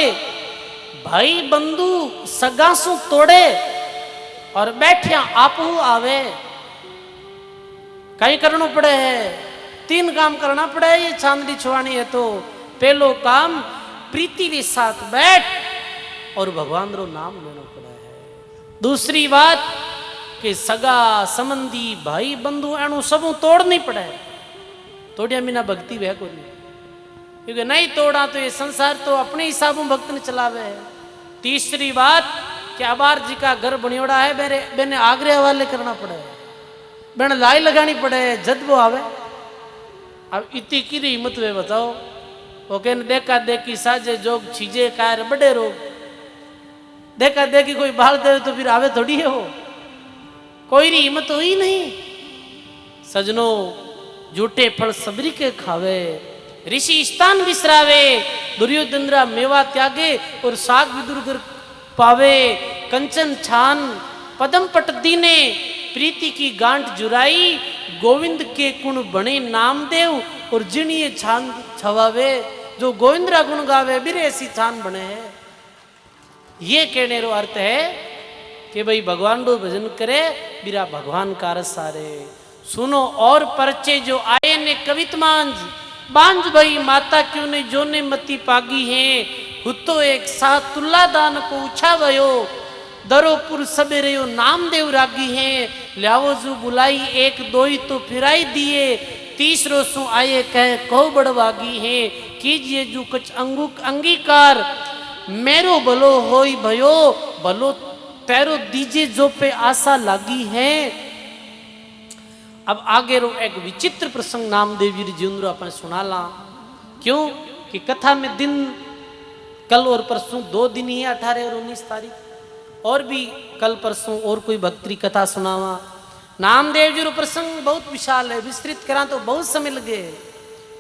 भाई बंधु सगासु तोड़े और बैठिया आपू आवे। कहीं करना पड़े है, 3 काम करना पड़े है। ये चांदनी छुआनी है तो पहलो काम प्रीति के साथ बैठ और भगवान रो नाम लेना पड़ा है। दूसरी बात कि सगा संबंधी भाई बंधु एनु सबू तोड़ नहीं पड़े, तोड़िया बिना भक्ति वह को नहीं, क्योंकि नहीं तोड़ा तो ये संसार तो अपने हिसाबों भक्त ने चलावे है। तीसरी बात कि अबार जी का घर बनियोड़ा है, मैंने आगरे हवाले करना पड़े, मैंने लाई लगानी पड़े जद वो आवे। अब इतनी की हिम्मत वे बताओ, वो कहने देखा देखी साजे जोग छीजे कार बड़े रोग, देखा देखी कोई बाल दे तो फिर आवे थोड़ी है वो, कोई री हिम्मत हुई नहीं। सजनों झूठे फल सबरी के खावे, ऋषि स्थान विसरावे, दुर्योधन मेवा त्यागे और साग विदुर पावे। कंचन छान पदम पट दीने, प्रीति की गांठ जुराई, गोविंद के गुण बने नामदेव और जिनिए छान छवावे। जो गोविंद रा गुण गावे बिरे ऐसी छान बने है। ये कहने रो अर्थ है कि भाई भगवान रो भजन करे बिरा भगवान का रस सारे। सुनो और परचे जो आए ने कवित बांझ भाई माता क्यों ने जो ने मती पागी है हुतो एक साथ तुल्ला दान को उछा भयो दरोपुर सबेरे नामदेव रागी है ल्यावो जू बुलाई एक दोई तो फिराई दिए तीसरो सु आए कह कहो बड़वागी है कीजिए जू कुछ अंगीकार मेरो भलो होई भयो भलो तेरो दीजे जो पे आशा लागी है। अब आगे रो एक विचित्र प्रसंग नामदेव जी जीवन अपन सुना ला। क्यों कि कथा में दिन कल और परसों 2 दिन ही 18 और 19 तारीख और भी कल परसों और कोई भक्ति कथा सुनावा। नामदेव जी रो प्रसंग बहुत विशाल है, विस्तृत करा तो बहुत समय लगे,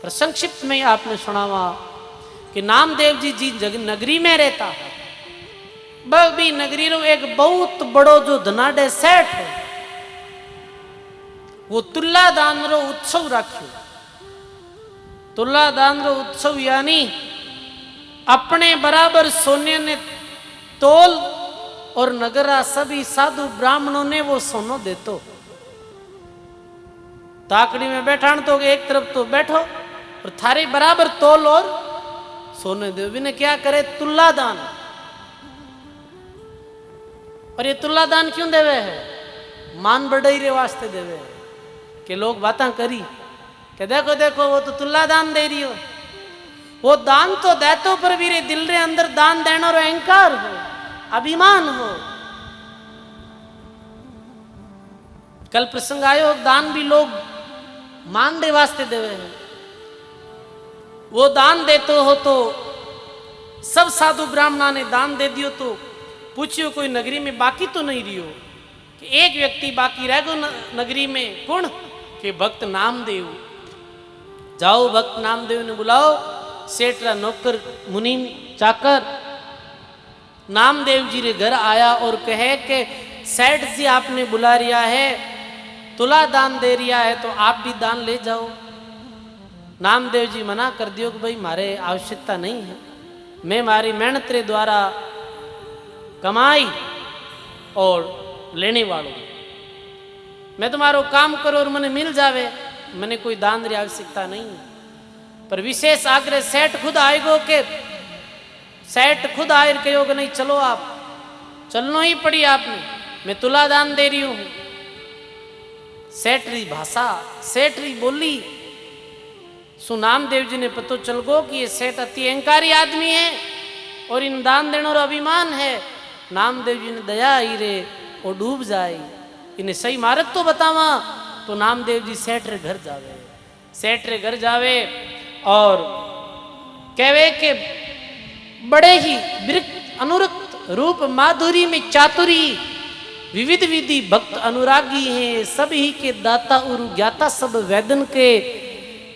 पर संक्षिप्त में आपने सुनावा कि नामदेव जी जग नगरी में रहता है। वह भी नगरी रो एक बहुत बड़ो जो धनाडे सेठ है वो तुल्ला दान रो उत्सव राख्यो। तुल्ला दान रो उत्सव यानी अपने बराबर सोने ने तोल और नगरा सभी साधु ब्राह्मणों ने वो सोनो देतो। ताकड़ी में बैठान तो एक तरफ तो बैठो और थारे बराबर तोल और सोने दे बिना क्या करे तुल्ला दान। और ये तुल्ला दान क्यों देवे है? मान बढ़ाई रे वास्ते देवे है कि लोग बातें करी कि देखो देखो वो तो तुल्ला दान दे रही हो। वो दान तो देतो पर भी रे दिल रे अंदर दान देना रो अहंकार हो, अभिमान हो। कल प्रसंग आयो दान भी लोग मान दे वास्ते देवे है। वो दान देते हो तो सब साधु ब्राह्मणा ने दान दे दियो तो पूछियो कोई नगरी में बाकी तो नहीं रियो कि एक व्यक्ति बाकी रह गो नगरी में। कौन? कि भक्त नामदेव। जाओ भक्त नामदेव ने बुलाओ। सेठरा नौकर मुनीम चाकर नामदेव जी रे घर आया और कहे कि सेठ जी आपने बुला रिया है, तुला दान दे रिया है तो आप भी दान ले जाओ। नामदेव जी मना कर दियो कि भाई मारे आवश्यकता नहीं है, मैं मारी मेहनत रे द्वारा कमाई और लेने वालों, मैं तुम्हारो काम करो और मने मिल जावे, मैंने कोई दान री आवश्यकता नहीं है। पर विशेष आग्रह सेठ खुद आएगो के सेठ खुद आए कहो कि नहीं चलो आप, चलनो ही पड़ी आपने, मैं तुला दान दे रही हूं। सेठ री भाषा सेठ री बोली सु नामदेव जी ने पतो चल गो कि ये सेठ अति अहंकारी आदमी है और इन दान देने और अभिमान है। नामदेव जी ने दया आई रे और डूब जाए, इन्हें सही मार्ग तो बतावा। तो नामदेव जी सेठ रे घर जावे। सेठ रे घर जावे और कहवे के बड़े ही विरक्त अनुरक्त रूप माधुरी में चातुरी विविध विधि भक्त अनुरागी हैं, सभी के दाता उरु ज्ञाता सब वेदन के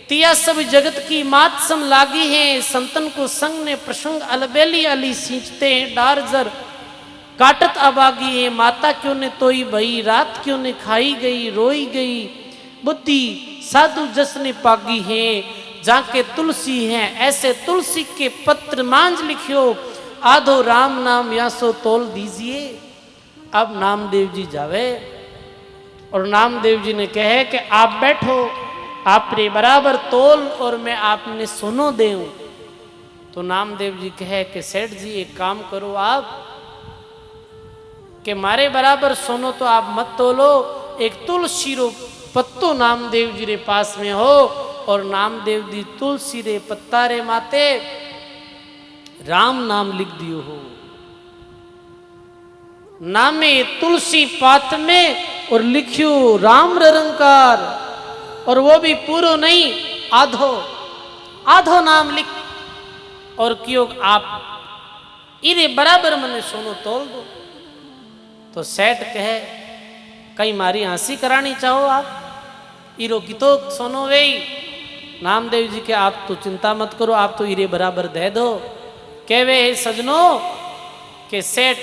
तिया सब जगत की मात सम लागी है। संतन को संग ने प्रसंग अलबेली अली सींचते हैं, डार जर काटत अबागी है। माता क्यों ने तोई भई रात क्यों ने खाई गई, रोई गई बुद्धि साधु जस ने पागी है। जाके तुलसी है ऐसे तुलसी के पत्र मांझ लिखियो, आधो राम नाम यासो तोल दीजिए। अब नामदेव जी जावे और नामदेव जी ने कहे कि आप बैठो, आप रे बराबर तोल और मैं आपने सुनो देऊं। तो नामदेव जी कहे कि सेठ जी एक काम करो आप कि मारे बराबर सोनो तो आप मत तोलो, एक तुलसी रो पत्तो नामदेव जी रे पास में हो और नामदेव जी तुलसी रे पत्ता रे माते राम नाम लिख दियो हो। नामे तुलसी पात में और लिखियो राम रंकार, और वो भी पूरो नहीं आधो आधो नाम लिख और क्यों आप इरे बराबर मने सोनो तोल दो। तो सेठ कहे कहीं मारी हंसी करानी चाहो आप, इरो की तो सोनो वे। नामदेव जी के आप तो चिंता मत करो, आप तो इरे बराबर दे दो। कहवे है सजनो के सेठ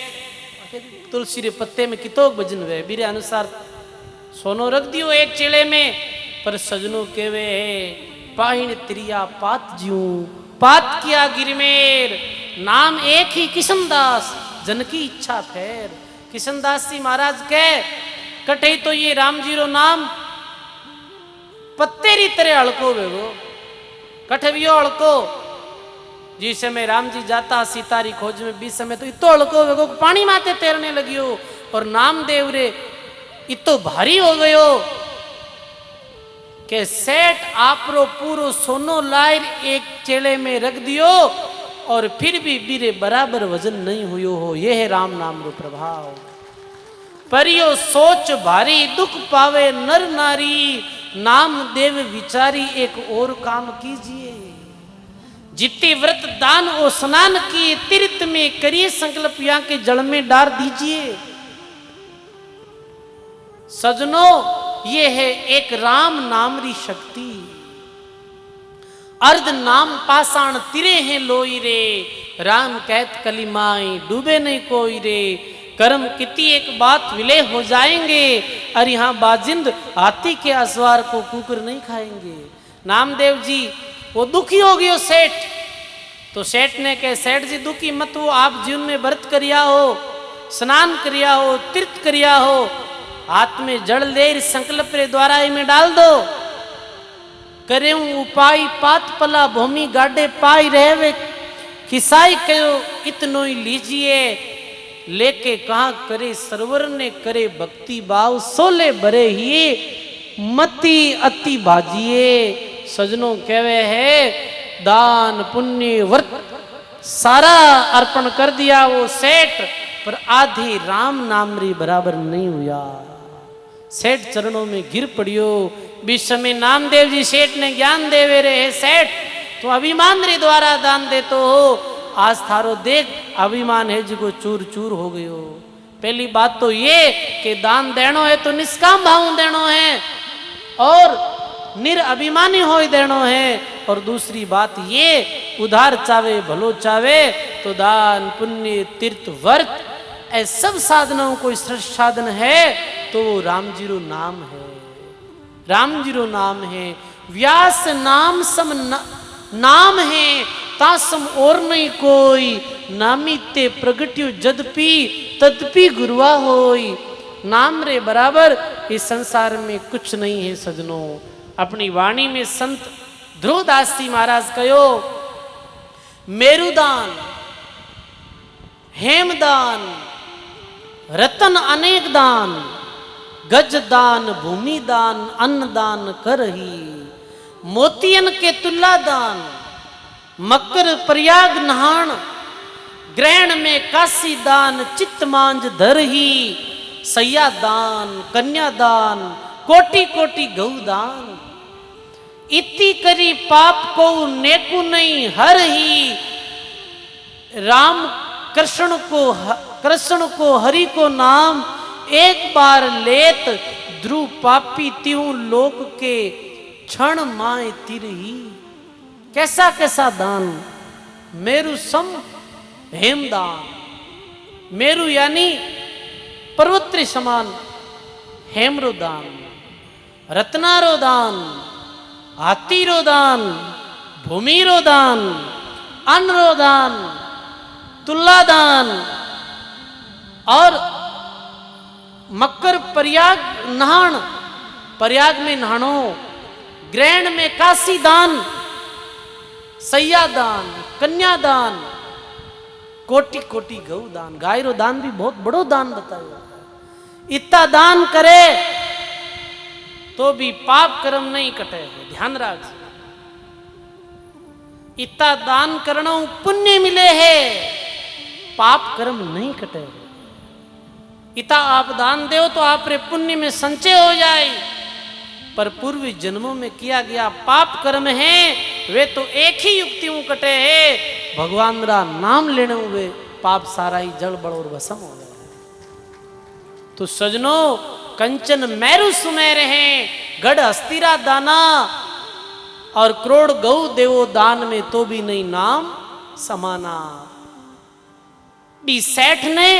तुलसी रे पत्ते में कितोक वजन वे, मेरे अनुसार सोनो रख दियो एक चेले में। पर सजनो केवे पाहिण त्रिया पात ज्यू पात किया गिरमेर, नाम एक ही किशनदास जन की इच्छा फेर। किशनदास जी महाराज के कटे तो ये राम जी रो नाम पत्तेरी तरह हड़को वेगो कठे भी हड़को। जिस समय राम जी जाता सीता री खोज में बीच समय तो इतो हड़को वेगो पानी माते तैरने लगियो। और नामदेव रे इतो भारी हो गयो के सेठ आपरो पूरो सोनो लायर एक चेले में रख दियो और फिर भी बीरे बराबर वजन नहीं हुयो हो। यह है राम नाम रो प्रभाव। परियो सोच भारी दुख पावे नर नारी नाम देव विचारी एक और काम कीजिए। जितने व्रत दान और स्नान किए तीर्थ में करिए संकल्प यहाँ के जल में डाल दीजिए। सजनों ये है एक राम नाम री शक्ति। अर्ध नाम पाषाण तिरे हैं लोई रे राम कहत कलिमाई डूबे नहीं कोई रे। कर्म किती एक बात विलय हो जाएंगे और यहाँ बाजिंद हाथी के असवार को कुकर नहीं खाएंगे। नामदेव जी वो दुखी हो गयो सेठ। तो सेठ ने कहे सेठ जी दुखी मत हो आप जीवन में व्रत करिया हो स्नान करिया हो तीर्थ करिया हो हाथ में जड़ ले संकल्प रे द्वारा में डाल दो। करे उपाय पात पला भूमि गाडे पाई रहवे खिसाई कयो इतनो ही लीजिए। लेके कहा करे सरवर ने करे भक्ति भाव सोले भरे ही मति अति भाजिए। सजनों कहवे है दान पुण्य व्रत सारा अर्पण कर दिया वो सेठ पर आधी राम नाम री बराबर नहीं हुआ। सेठ चरणों में गिर पड़ियो। बीच समय नामदेव जी सेठ ने ज्ञान देवे रहे सेठ तो अभिमान रे द्वारा दान दे तो हो आज थारो देख अभिमान है जिको चूर चूर हो गयो। पहली बात तो ये कि दान देनो है तो निष्काम भाव देनो है और निरअभिमानी हो देनो है। और दूसरी बात ये उधार चावे भलो चावे तो दान पुण्य तीर्थ व्रत ऐसे सब साधनों को श्रेष्ठ साधन है तो राम जी रो नाम है। राम जी रो नाम है। व्यास नाम सम नाम है तासम और नहीं कोई नामी ते प्रगट्यो जदपि तदपि गुरुआ होई। नाम रे बराबर इस संसार में कुछ नहीं है सजनों। अपनी वाणी में संत ध्रुवदास जी महाराज कहो मेरुदान हेमदान रतन अनेक दान गज दान भूमि दान अन्न दान करही मोतियन के तुल्ला दान मकर प्रयाग नहान ग्रहण में काशी दान चित्त मांझ धरही सैया दान कन्या दान कोटि कोटि गौ दान। इति करी पाप को नेकु नहीं हर ही राम कृष्ण को हरि को नाम एक बार लेत ध्रुव पापी त्यों लोक के क्षण माए तिर ही। कैसा कैसा दान मेरु सम हेमदान मेरु यानी पर्वत समान हेमरो दान रत्नारो दान हाथी रो दान भूमि रो दान अन्न रो दान तुल्ला दान और मकर प्रयाग नहान प्रयाग में नहानो ग्रहण में काशी दान सैया दान कन्या दान कोटि कोटि गौ दान। गाय रो दान भी बहुत बड़ो दान बताया। इतना दान करे तो भी पाप कर्म नहीं कटे ध्यान रख। इतना दान करना पुण्य मिले है पाप कर्म नहीं कटे। इतना आप दान दो तो आप रे पुण्य में संचय हो जाए पर पूर्व जन्मों में किया गया पाप कर्म है वे तो एक ही युक्तियों कटे है भगवान रा नाम लेने हुए पाप सारा ही जड़ बड़ और भस्म हो गया। तो सजनों कंचन मैरु सुने रहे गढ़ हस्तिरा दाना और करोड़ गौ देवो दान में तो भी नहीं नाम समाना। भी सेठ ने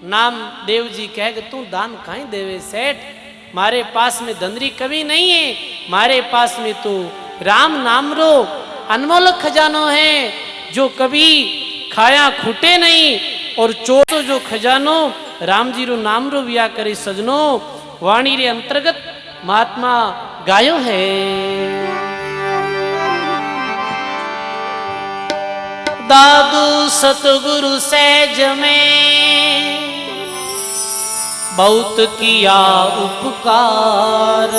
नाम देव जी कह कि तू दान कहीं देवे सेठ मारे पास में धनरी कभी नहीं है मारे पास में तो राम नाम रो अनमोल खजानो है जो कभी खाया खूटे नहीं और चोरो जो खजानो राम जी रो नाम रो विया करे सजनो वाणी रे अंतर्गत महात्मा गायो है। दादू सतगुरु सहज में बहुत किया उपकार,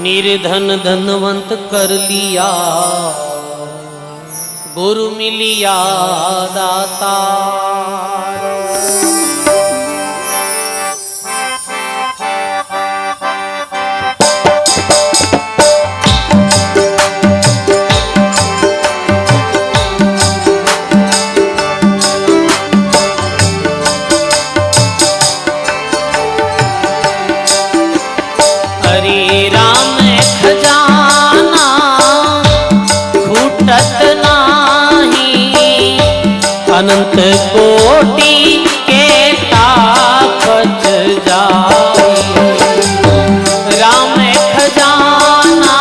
निर्धन धनवंत कर लिया, गुरु मिलिया दाता। अनंत कोटि के तापत जाई, राम खजाना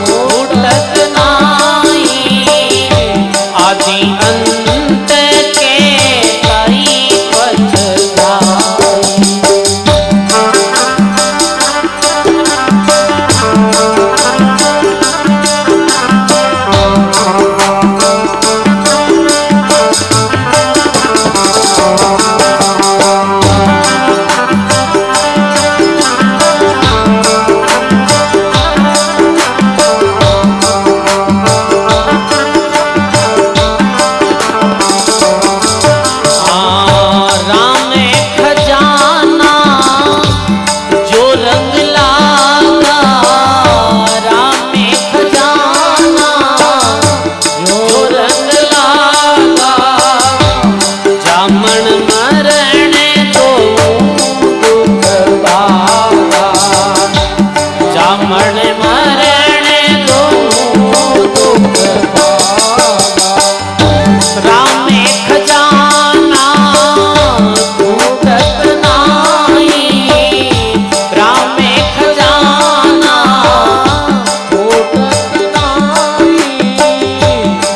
फूटत नाही, आदि अंत के ताई पथ जाई।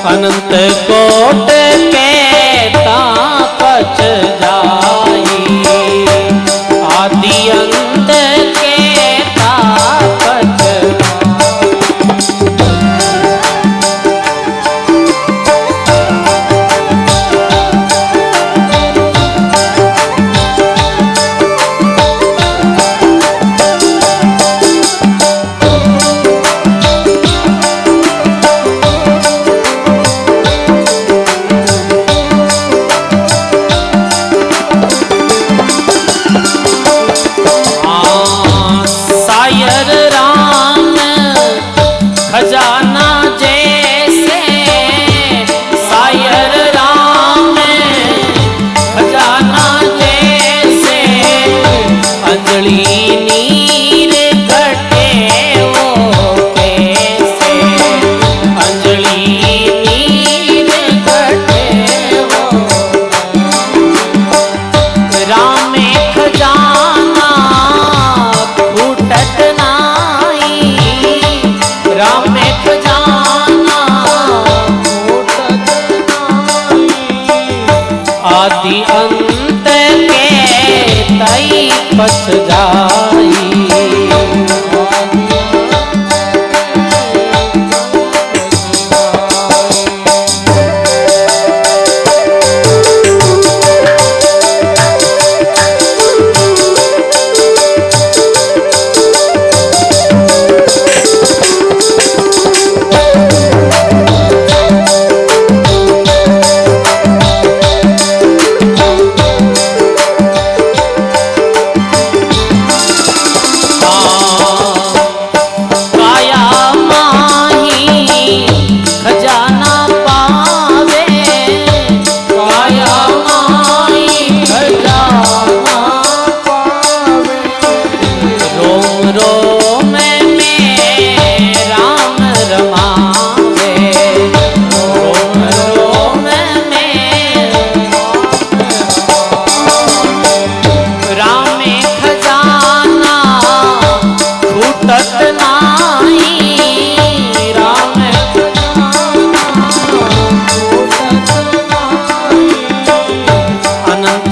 अनंत कोट के तापच जाई, आदि अंत के तापच खजाना जैसे सायर राम, खजाना जैसे अंजलि नीर घटे वो कैसे, अंजलि नीर घटे वो राम खजाना फूटत नाही, राम खजाना फूटत नाही, आदि अंत के तई पथ जाई।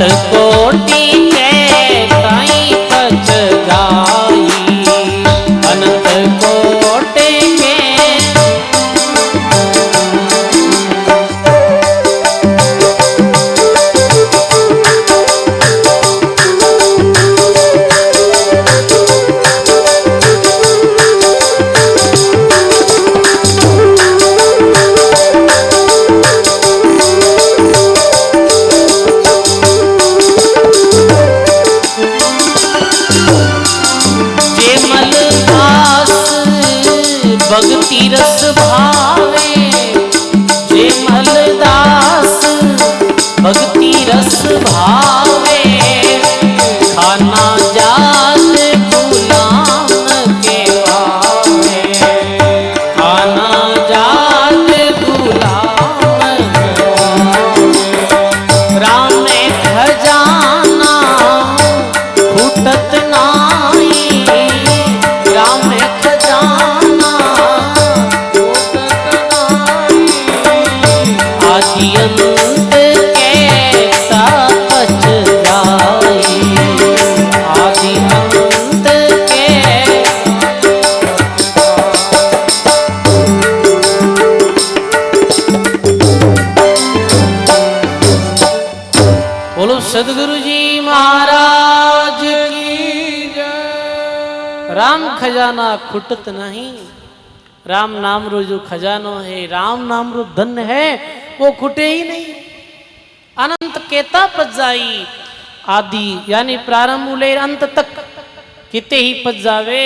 कोटि के ताई पच जाई, अनंत कोटि के। भक्ति रस भावे जे मलदास, भक्ति रस भावे खाना जात गुलाम के भावे, खाना जात गुलाम के भावे। राम में खजाना फूटत नाई, राम में आदि अंत कैसा पच जाए, आदि अंत के। बोलो सदगुरु जी महाराज की जय। राम खजाना खुटत नहीं, राम नाम रो जो खजानो है, राम नाम रो धन है, वो खुटे ही नहीं। अनंत केता पच जाई, आदि यानी प्रारंभ ले अंत तक किते ही पच जावे,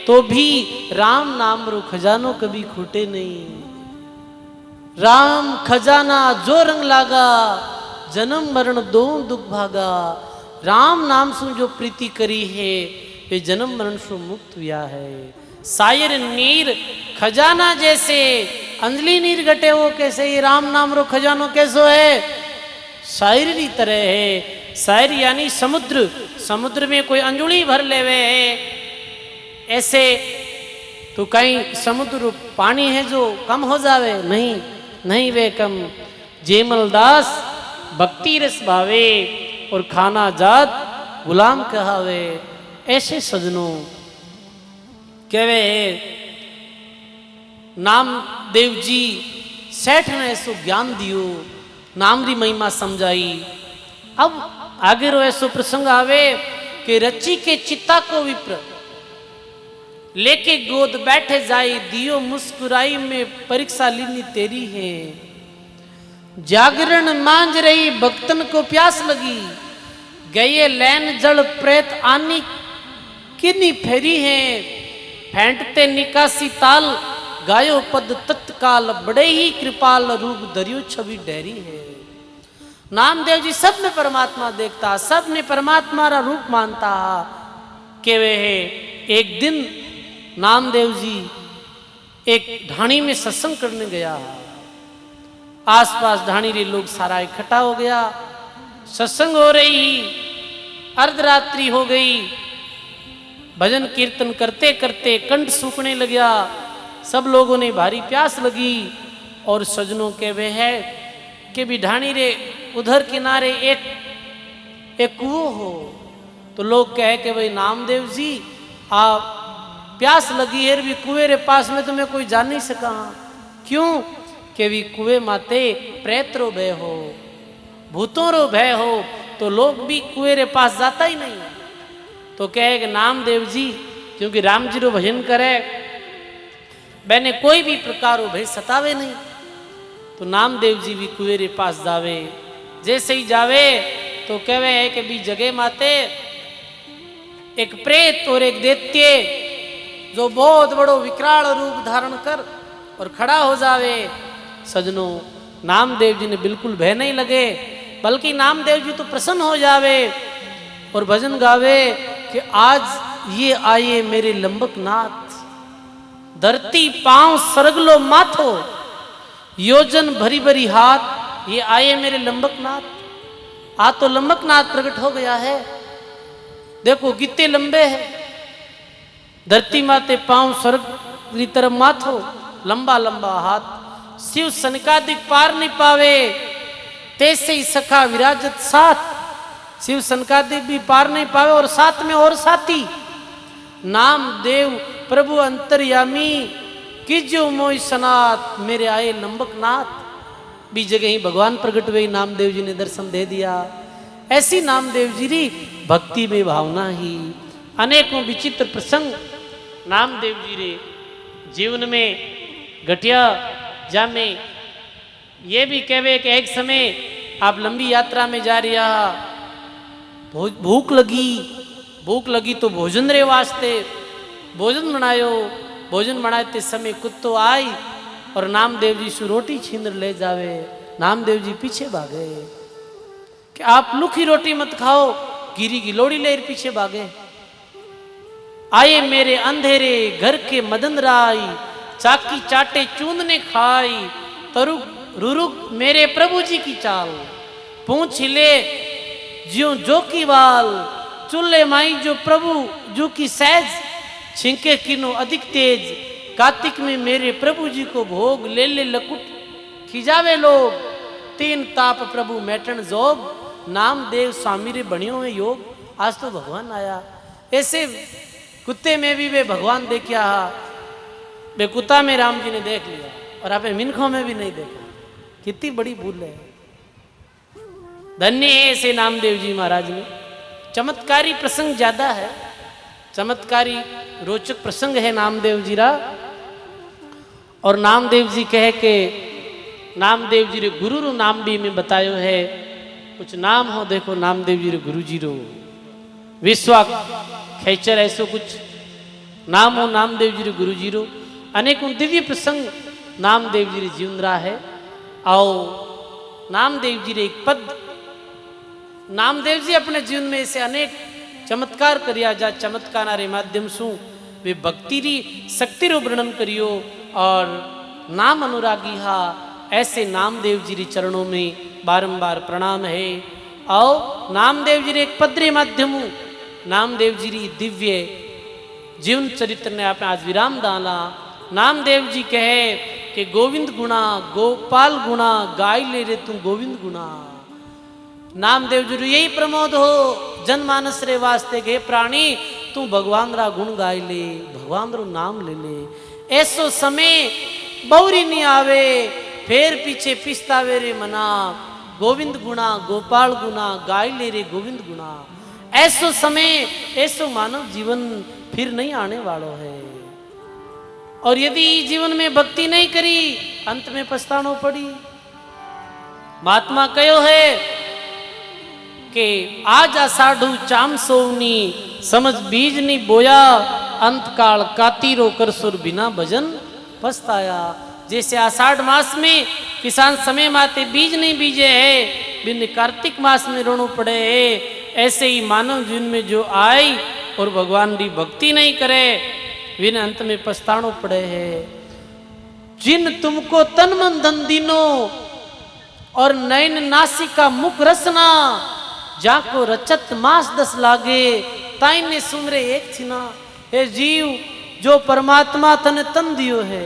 तो भी राम नाम रो खजानो कभी खुटे नहीं। राम खजाना जो रंग लागा, जन्म मरण दो दुख भागा। राम नाम सु जो प्रीति करी है, वे जन्म मरण सु मुक्त हुआ है। सायर नीर खजाना जैसे, अंजलि नीर घटे वो कैसे, ही राम नाम रो खजानो कैसो है, सायर री तरह है। सायर यानी समुद्र, समुद्र में कोई अंजुली भर लेवे है, ऐसे तो कहीं समुद्र पानी है जो कम हो जावे, नहीं नहीं वे कम। जेमल दास भक्ति रस भावे और खाना जात गुलाम कहावे। ऐसे सजनों कहवे नामदेव जी सेठ ने ऐसो ज्ञान दियो, नाम री महिमा समझाई। अब आगे रो ऐसो प्रसंग आवे कि रची के चित्ता को विप्र लेके गोद बैठे जाई, दियो मुस्कुराई में परीक्षा लीनी तेरी है। जागरण मांझ रही भक्तन को प्यास लगी, गए लैन जल प्रेत आनी किन्नी फेरी है। फेंटते निकासी ताल गायो पद तत्काल, बड़े ही कृपाल रूप धरियो छवि डहरी है। नामदेव जी सब में परमात्मा देखता, सब ने परमात्मा रा रूप मानता के वे है। एक दिन नामदेव जी एक ढाणी में सत्संग करने गया, आसपास ढाणी रे लोग सारा इकट्ठा हो गया, सत्संग हो रही, अर्धरात्रि हो गई, भजन कीर्तन करते करते कंठ सूखने लगा, सब लोगों ने भारी प्यास लगी। और सजनों के वे है कि भी ढाणी रे उधर किनारे एक कुओं हो, तो लोग कहे कि भाई नामदेव जी आप प्यास लगी है भी कुएं रे पास में तुम्हें कोई जा नहीं सका, क्यों कि भी कुएं माते प्रेत रो भय हो, भूतों रो भय हो, तो लोग भी कुएं रे पास जाता ही नहीं। तो कहे कि नामदेव जी क्योंकि राम जी रो भजन करे मैंने कोई भी प्रकार हो भय सतावे नहीं, तो नामदेव जी भी कुएं रे पास जावे। जैसे ही जावे तो कहवे है कि भी जगह माते एक प्रेत और एक दैत्य जो बहुत बड़ो विकराल रूप धारण कर और खड़ा हो जावे। सजनों नामदेव जी ने बिल्कुल भय नहीं लगे, बल्कि नामदेव जी तो प्रसन्न हो जावे और भजन गावे कि आज ये आए मेरे लंबक नाथ, धरती पांव सरगलो माथो, योजन भरी भरी हाथ, ये आए मेरे लंबक नाथ। आज तो लंबक नाथ प्रकट हो गया है, देखो कितने लंबे हैं, धरती माते पांव स्वर्ग की तरफ माथो, लंबा लंबा हाथ, शिव सनकादिक पार नहीं पावे, तैसे ही सखा विराजत साथ, शिव सनकादिक भी पार नहीं पावे, और साथ में और साथी नाम देव प्रभु अंतर्यामी कीजो मोई सनात मेरे आए नंबकनाथ। भी जगह ही भगवान प्रकट हुए, नामदेव जी ने दर्शन दे दिया। ऐसी नामदेव जी री भक्ति में भावना ही अनेकों विचित्र प्रसंग नामदेव जी रे जीवन में घटिया जामे। ये भी कहवे कि एक समय आप लंबी यात्रा में जा रहा, भूख लगी तो भोजन रे वास्ते भोजन बनायो। भोजन बनाते समय कुत्तो आई और नामदेव जी से रोटी छीन ले जावे। नामदेव जी पीछे भागे कि आप लुखी रोटी मत खाओ, गिरी की लोड़ी ले पीछे भागे। आए मेरे अंधेरे घर के मदन राई, चाकी चाटे चूंदने खाई, तरुक रुरुक मेरे प्रभु जी की चाल, पूछ ले ज्यों जो की वाल, चूल्हे माई जो प्रभु जो की सहज, छिंके किनो अधिक तेज, कार्तिक में मेरे प्रभु जी को भोग, ले ले लकुट खिजावे लोग, तीन ताप प्रभु मैटन जोग, नामदेव स्वामी रे बनियो है योग। आज तो भगवान आया। ऐसे कुत्ते में भी वे भगवान देखा, वे कुत्ता में राम जी ने देख लिया और आप मिनखों में भी नहीं देखा। कितनी बड़ी भूल है। धन्य है ऐसे नामदेव जी महाराज में। चमत्कारी प्रसंग ज्यादा है, चमत्कारी रोचक प्रसंग है नामदेव जी रा। और नामदेव जी कहे के नामदेव जी रे गुरु रो नाम भी में बतायो है। कुछ नाम हो देखो नामदेव जी रे गुरु जी रो, विश्वा खेचर ऐसो कुछ नाम हो नामदेव जी रे गुरु जी रो। अनेकों दिव्य प्रसंग नामदेव जी रे जीवन रहा है। आओ नामदेव जी रे एक पद, नामदेव जी अपने जीवन में ऐसे अनेक चमत्कार करिया, जा चमत्कार रे माध्यम सु वे भक्ति री शक्ति रो वर्णन करियो। और नाम अनुरागी हा ऐसे नामदेव जी रे चरणों में बारंबार प्रणाम है। आओ नामदेव जी रे एक पद रे माध्यम नामदेव जी री दिव्य जीवन चरित्र ने आपने आज विराम डाला। नामदेव जी कहे कि गोविंद गुणा गोपाल गुणा, गाय ले रे तू गोविंद गुणा। नामदेव जी यही प्रमोद हो जनमानस रे वास्ते के प्राणी, तू भगवान रा गुण गाय ले, भगवान रो नाम ले ले। ऐसो समय बौरी नहीं आवे, फिर पीछे पिस्तावे रे मना, गोविंद गुणा गोपाल गुणा, गाय ले रे गोविंद गुणा। ऐसो समय ऐसो मानव जीवन फिर नहीं आने वालो है। और यदि जीवन में भक्ति नहीं करी, अंत में पछतानो पड़ी। महात्मा कहो है कि आज आषाढ़ू चाम सोवनी, समझ बीज नी बोया, अंत काल कातीरो कर सुर बिना भजन पछताया। जैसे आषाढ़ मास में किसान समय माते बीज नहीं बीजे है, बिन कार्तिक मास में रोनो पड़े है। ऐसे ही मानव जीवन में जो आई और भगवान की भक्ति नहीं करे, विन अंत में पछतानो पड़े है। जिन तुमको तन मन धन दीनो, और नयन नासिका मुख रसना, जाको रचत मास दस लागे, ताइन ने सुमरे एक छिना। हे जीव, जो परमात्मा तने तन दियो है,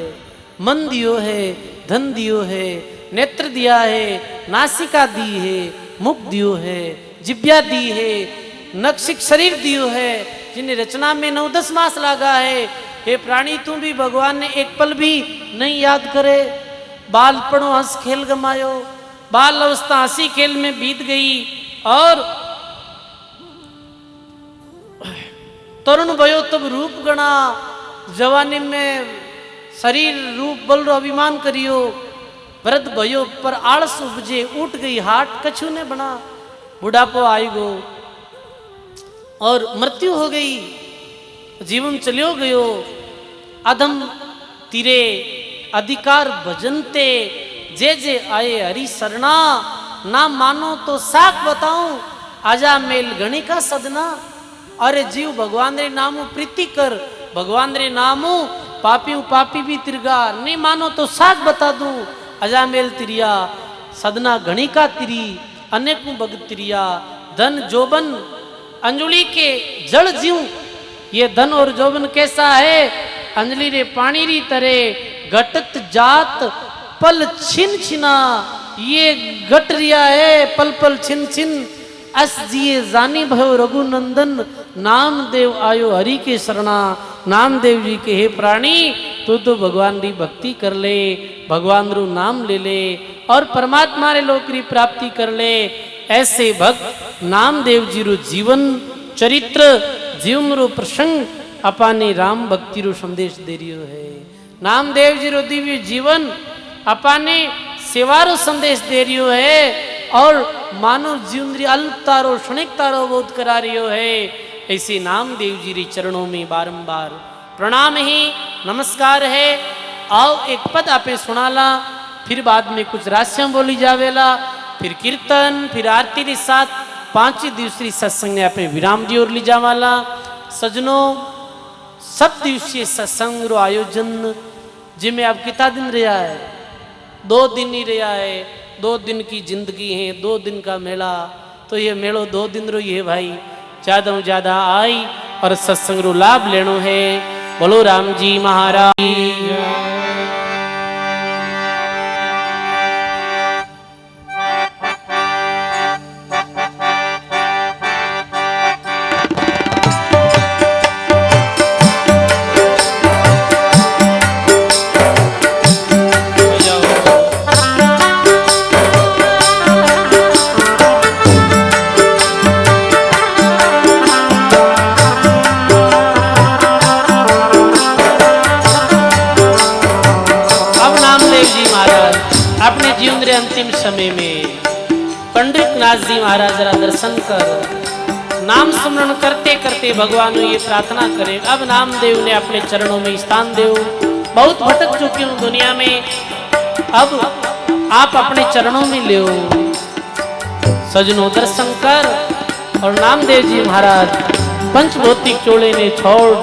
मन दियो है, धन दियो है, नेत्र दिया है, नासिका दी है, मुख दियो है, जिब्या दी है, नक्शिक शरीर दियो है, जिन्हें रचना में 9-10 मास लगा है। हे प्राणी, तू भी भगवान ने एक पल भी नहीं याद करे। बालपणों हंस खेल गमायो, बाल अवस्था हंसी खेल में बीत गई, और तरुण भयो तब रूप गणा, जवानी में शरीर रूप बल रो अभिमान करियो। वृद्ध भयो पर आलस उपजे, उठ गई हाट कछु ने बना। बुढ़ापो आई गो और मृत्यु हो गई, जीवन चलियो गयो। अधम तीरे अधिकार भजनते, जे जे आए हरि सरना, ना मानो तो साख बताऊं, आजा मेल गणी का सदना। अरे जीव, भगवान रे नामू प्रीति कर, भगवान रे नामू पापी भी तिरगा, नहीं मानो तो साख बता दूं, आजा मेल तिरिया सदना गणी का तिरी, अनेकों भगत तिरिया। धन जोबन अंजलि के जड़ जीव, ये धन और जोबन कैसा है, अंजलि रे पानी री तरह, घटत जात पल छिन छिना। ये घट रिया है पल पल छिन छिन, अस जिए जानी भयो रघुनंदन, नामदेव आयो हरि के शरणा। नामदेव जी के हे प्राणी, तू तो भगवान री भक्ति कर ले, भगवान रू नाम ले ले और परमात्मा रे लोक री प्राप्ति कर ले। ऐसे भक्त नामदेव जी रू जीवन चरित्र, जीवन रो प्रसंग अपाने राम भक्ति रो संदेश दे रियो है। नामदेव जी रो दिव्य जीवन अपाने सेवा रो संदेश दे रियो है और मानव जीवन री अल्पता रो क्षणिकता रो बोध करा रियो है। ऐसे नामदेव जी रे चरणों में बारंबार प्रणाम ही नमस्कार है। आओ एक पद आपे सुनाला, फिर बाद में कुछ राशियां बोली जावेला, फिर कीर्तन, फिर आरती के साथ 5 दिवसीय सत्संग ने आपे विराम दी ओर ली जावाला। सजनों, 7 दिवसीय सत्संग रो आयोजन जिसमें अब कितना दिन रहा है? 2 दिन ही रहा है। 2 दिन की जिंदगी है, 2 दिन का मेला। तो ये मेलो 2 दिन रो है भाई, ज्यादा ज्यादा आई और सत्संग रो लाभ लेनो है। बोलो राम जी महाराज की जय। अंतिम समय में पंडित नाथ जी महाराज जरा दर्शन कर नाम स्मरण करते करते भगवान ये प्रार्थना करे, अब नामदेव ने अपने चरणों में स्थान दो। बहुत भटक चुकी हूँ दुनिया में, अब आप अपने चरणों में ले। सजनों, दर्शन कर और नामदेव जी महाराज पंचभौतिक चोले ने छोड़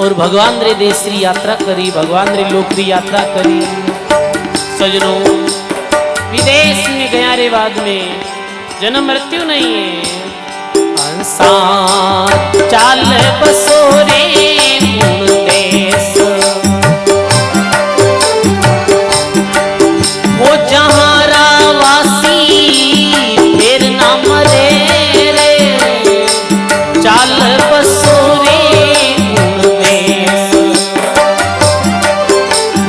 और भगवान रे देश री यात्रा करी, भगवान रे लोक री यात्रा करी। सजनों, विदेश में गया रे बाद में जन्म मृत्यु नहीं है। हंसा चाल बसोरे गुण देश, वो जहाँ रावासी फिर न मरे रे। चाल बसोरे गुण देश,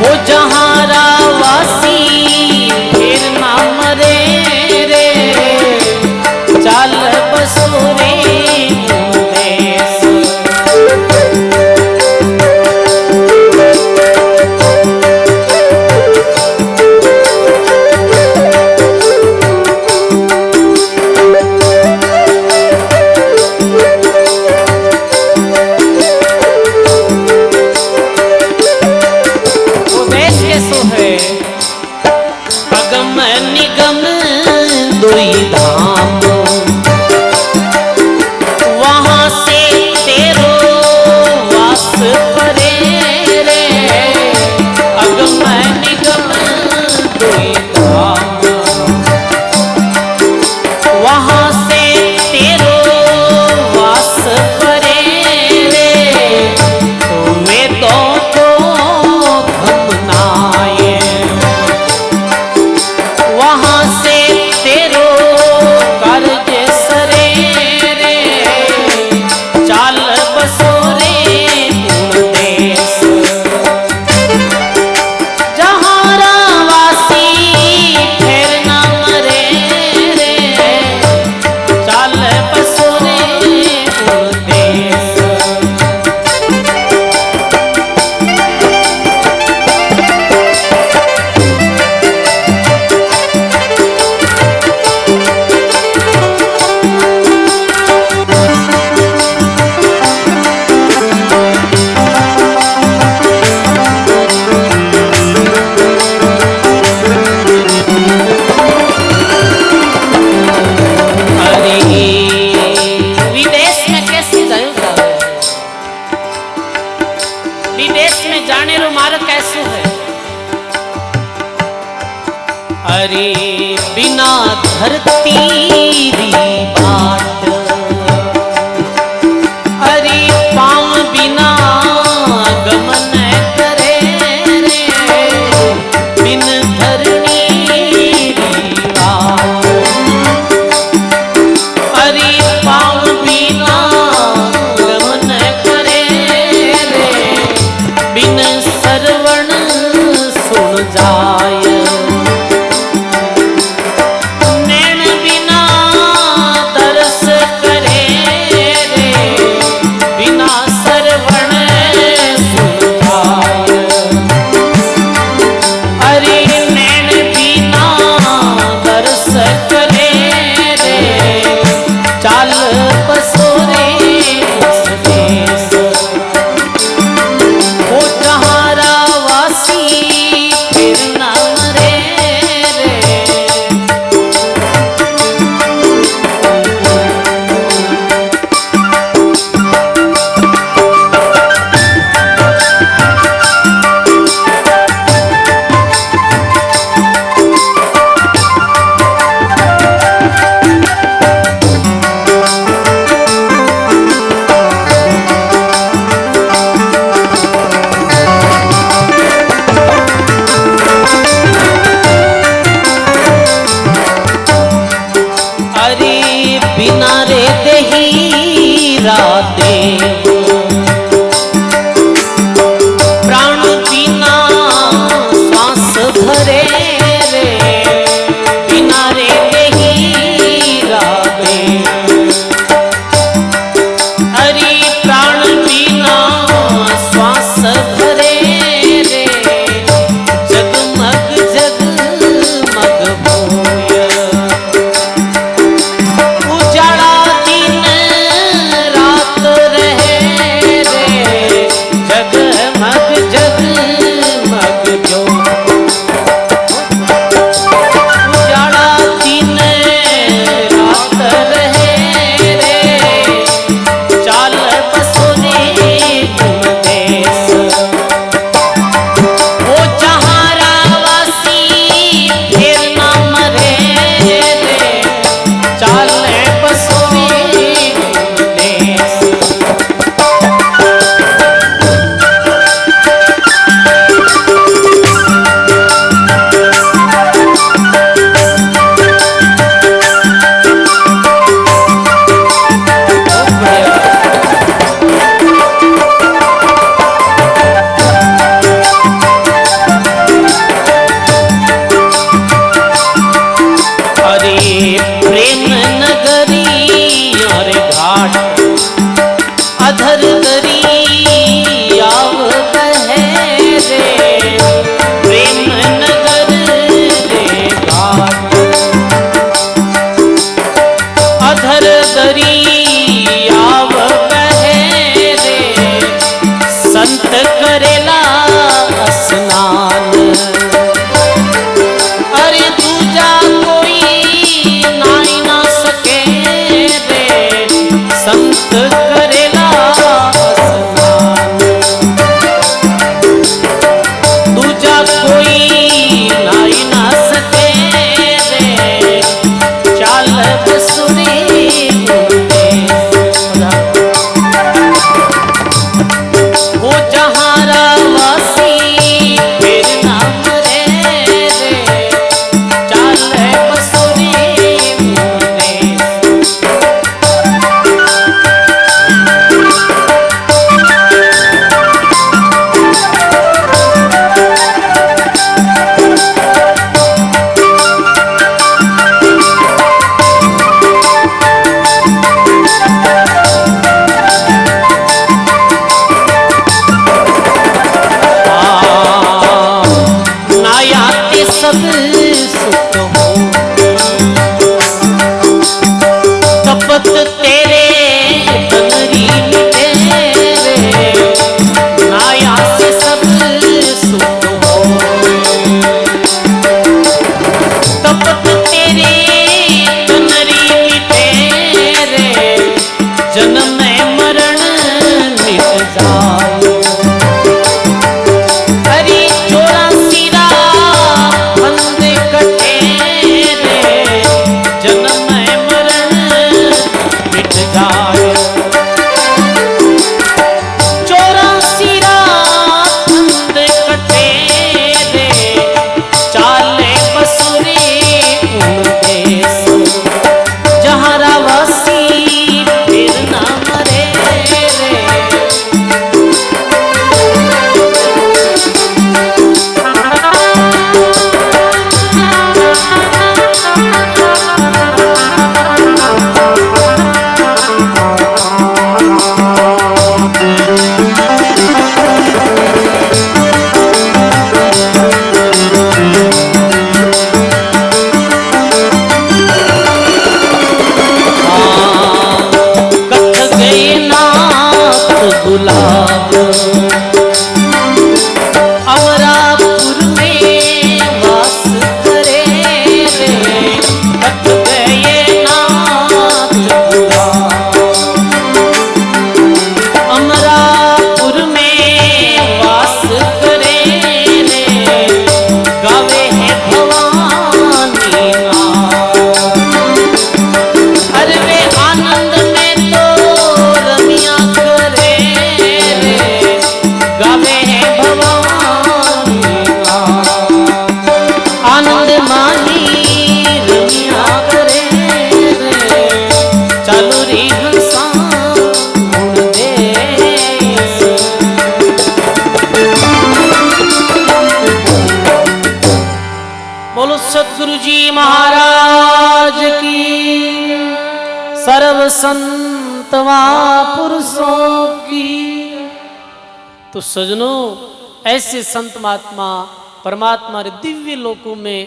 वो जहाँ रावासी चाल बसोरे देश। वो देश कैसो है? अगम निगम दुई धाम, अरे बिना धरती दी बाट, अरे पाँव बिना गमन करे रे। बिन धरणी दी बाट, सर्व संत महापुरुषों की। तो सजनों, ऐसे संत महात्मा परमात्मा रे दिव्य लोकों में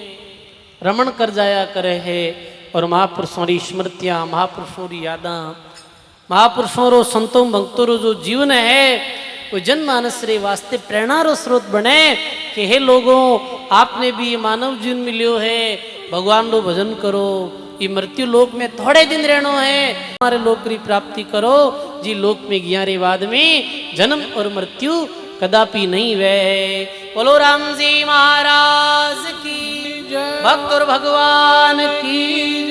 रमण कर जाया करे है। और महापुरुषों की स्मृतियाँ, महापुरुषों की यादा, महापुरुषों रो संतों भक्तों रो जो जीवन है वो जनमानस रे वास्ते प्रेरणा रो स्रोत बने कि हे लोगों, आपने भी ये मानव जीवन मिलियो है, भगवान रो भजन करो। ये मृत्यु लोक में थोड़े दिन रहनो है, हमारे लोक की प्राप्ति करो। जी लोक में गया रे बाद में जन्म और मृत्यु कदापि नहीं वे। बोलो राम जी महाराज की, भक्त और भगवान की।